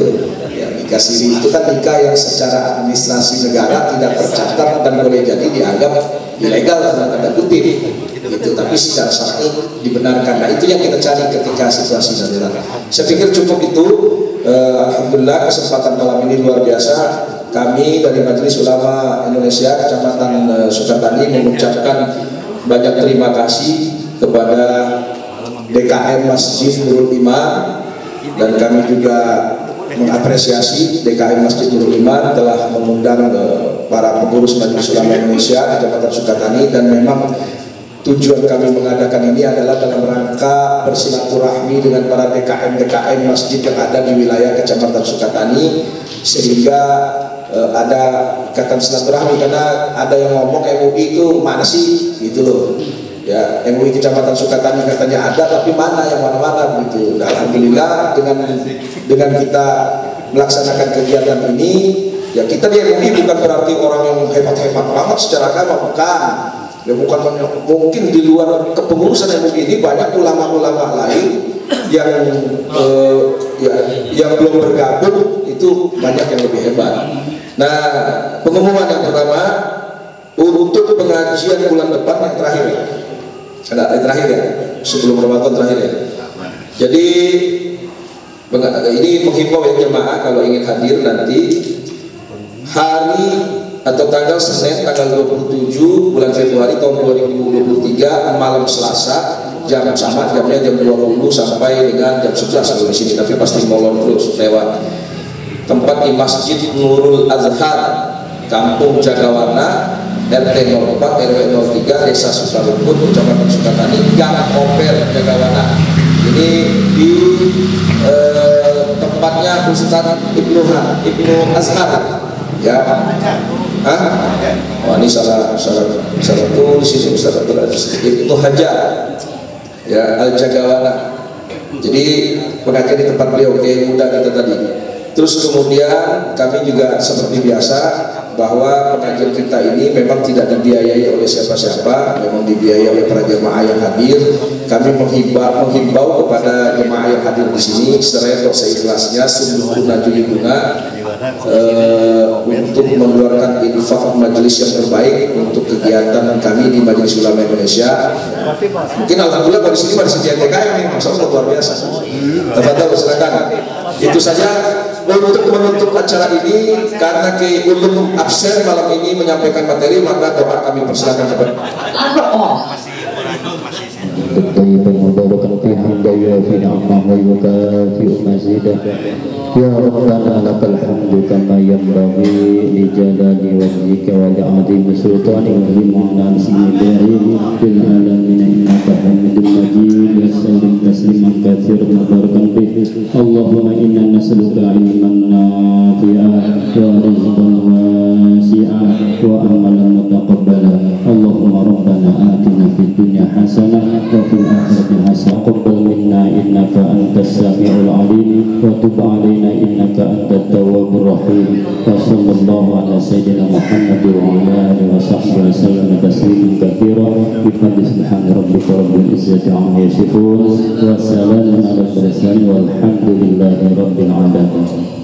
Speaker 3: Ya, nikah siri itu kan nikah yang secara administrasi negara tidak tercatat dan boleh jadi dianggap ilegal dalam tanda kutip gitu, tapi secara syar'i dibenarkan. Nah itu yang kita cari ketika situasi darurat. Saya pikir cukup itu. Alhamdulillah kesempatan malam ini luar biasa. Kami dari Majelis Ulama Indonesia Kecamatan Sukatani mengucapkan banyak terima kasih kepada DKM Masjid Nurul Iman, dan kami juga mengapresiasi DKM Masjid Nurul Iman telah mengundang para pengurus Majelis Ulama Indonesia Kecamatan Sukatani, dan memang tujuan kami mengadakan ini adalah dalam rangka bersilaturahmi dengan para DKM masjid yang ada di wilayah Kecamatan Sukatani, sehingga ada ikatan silaturahmi. Karena ada yang ngomong MUI itu mana sih gitu loh ya, MUI Kecamatan Sukatani katanya ada tapi mana yang mana-mana gitu. Nah, alhamdulillah dengan kita melaksanakan kegiatan ini ya, kita di MUI bukan berarti orang yang hebat-hebat banget secara agama, bukan ya, bukan mungkin di luar kepengurusan MUI ini banyak ulama-ulama lain yang yang belum bergabung, itu banyak yang lebih hebat. Nah, pengumuman yang pertama untuk pengajian bulan depan yang terakhir, ada terakhir ya, sebelum Ramadan terakhir ya. Jadi ini menghimbau ya jemaah kalau ingin hadir nanti hari atau tanggal Senin tanggal 27 bulan Februari tahun 2023 malam Selasa, jam sama jamnya jam 20 sampai dengan jam 11 kalau di sini, tapi pasti molor terus lewat. Tempat di Masjid Nurul Azhar, Kampung Jagawarna, RT 04 RW 03 Desa Sukalumpur, Kecamatan Sukatani, Gang Oper Jagawarna. Ini di tempatnya bapaknya Ustadz Ibnu Azhar, ya. Hah? Oh, ini salah tulis ini Ustadz Abdul Aziz Ibnu Hajar, ya, Al-Jagawana. Jadi pengajian di tempat beliau, Kiai muda kita tadi. Terus kemudian kami juga seperti biasa bahwa pengajian kita ini memang tidak dibiayai oleh siapa-siapa, memang dibiayai oleh para jemaah yang hadir. Kami menghimbau kepada jemaah yang hadir di sini secara seikhlasnya, sumbuhuna juyuduna, untuk mengeluarkan infak majelis yang terbaik untuk kegiatan kami di Majelis Ulama Indonesia. Mungkin alhamdulillah di sini pada sedia TKM nih, masya Allah luar biasa. Tafadhol silakan. Itu saja untuk menutup acara ini, karena Kiai Ulum absen malam ini menyampaikan materi, maka doa kami persilakan kepada
Speaker 15: طيبا مباركا في حمدا يوافي نعمه ويكافئ مزيدا يا ربنا لك الحمد كما ينبغي لجلال وجهك ولعظيم سلطانك وعلى اسم ابراهيم في العالمين انك حميد مجيد وسلم تسليما كثيرا مباركا به اللهم انا نسالك علما نافعا ورزقا واسعا وعملا متقبلا اللهم ربنا آتنا في الدنيا حسنة وفي الآخرة حسنة تقبل منا إنك أنت السميع العليم وتب علينا إنك أنت التواب الرحيم وصلى الله على سيدنا محمد وعلى آله وصحبه وسلم تسليما كثيرا بفضل سبحان ربك رب العزة عما يصفون وسلام على المرسلين والحمد لله رب العالمين.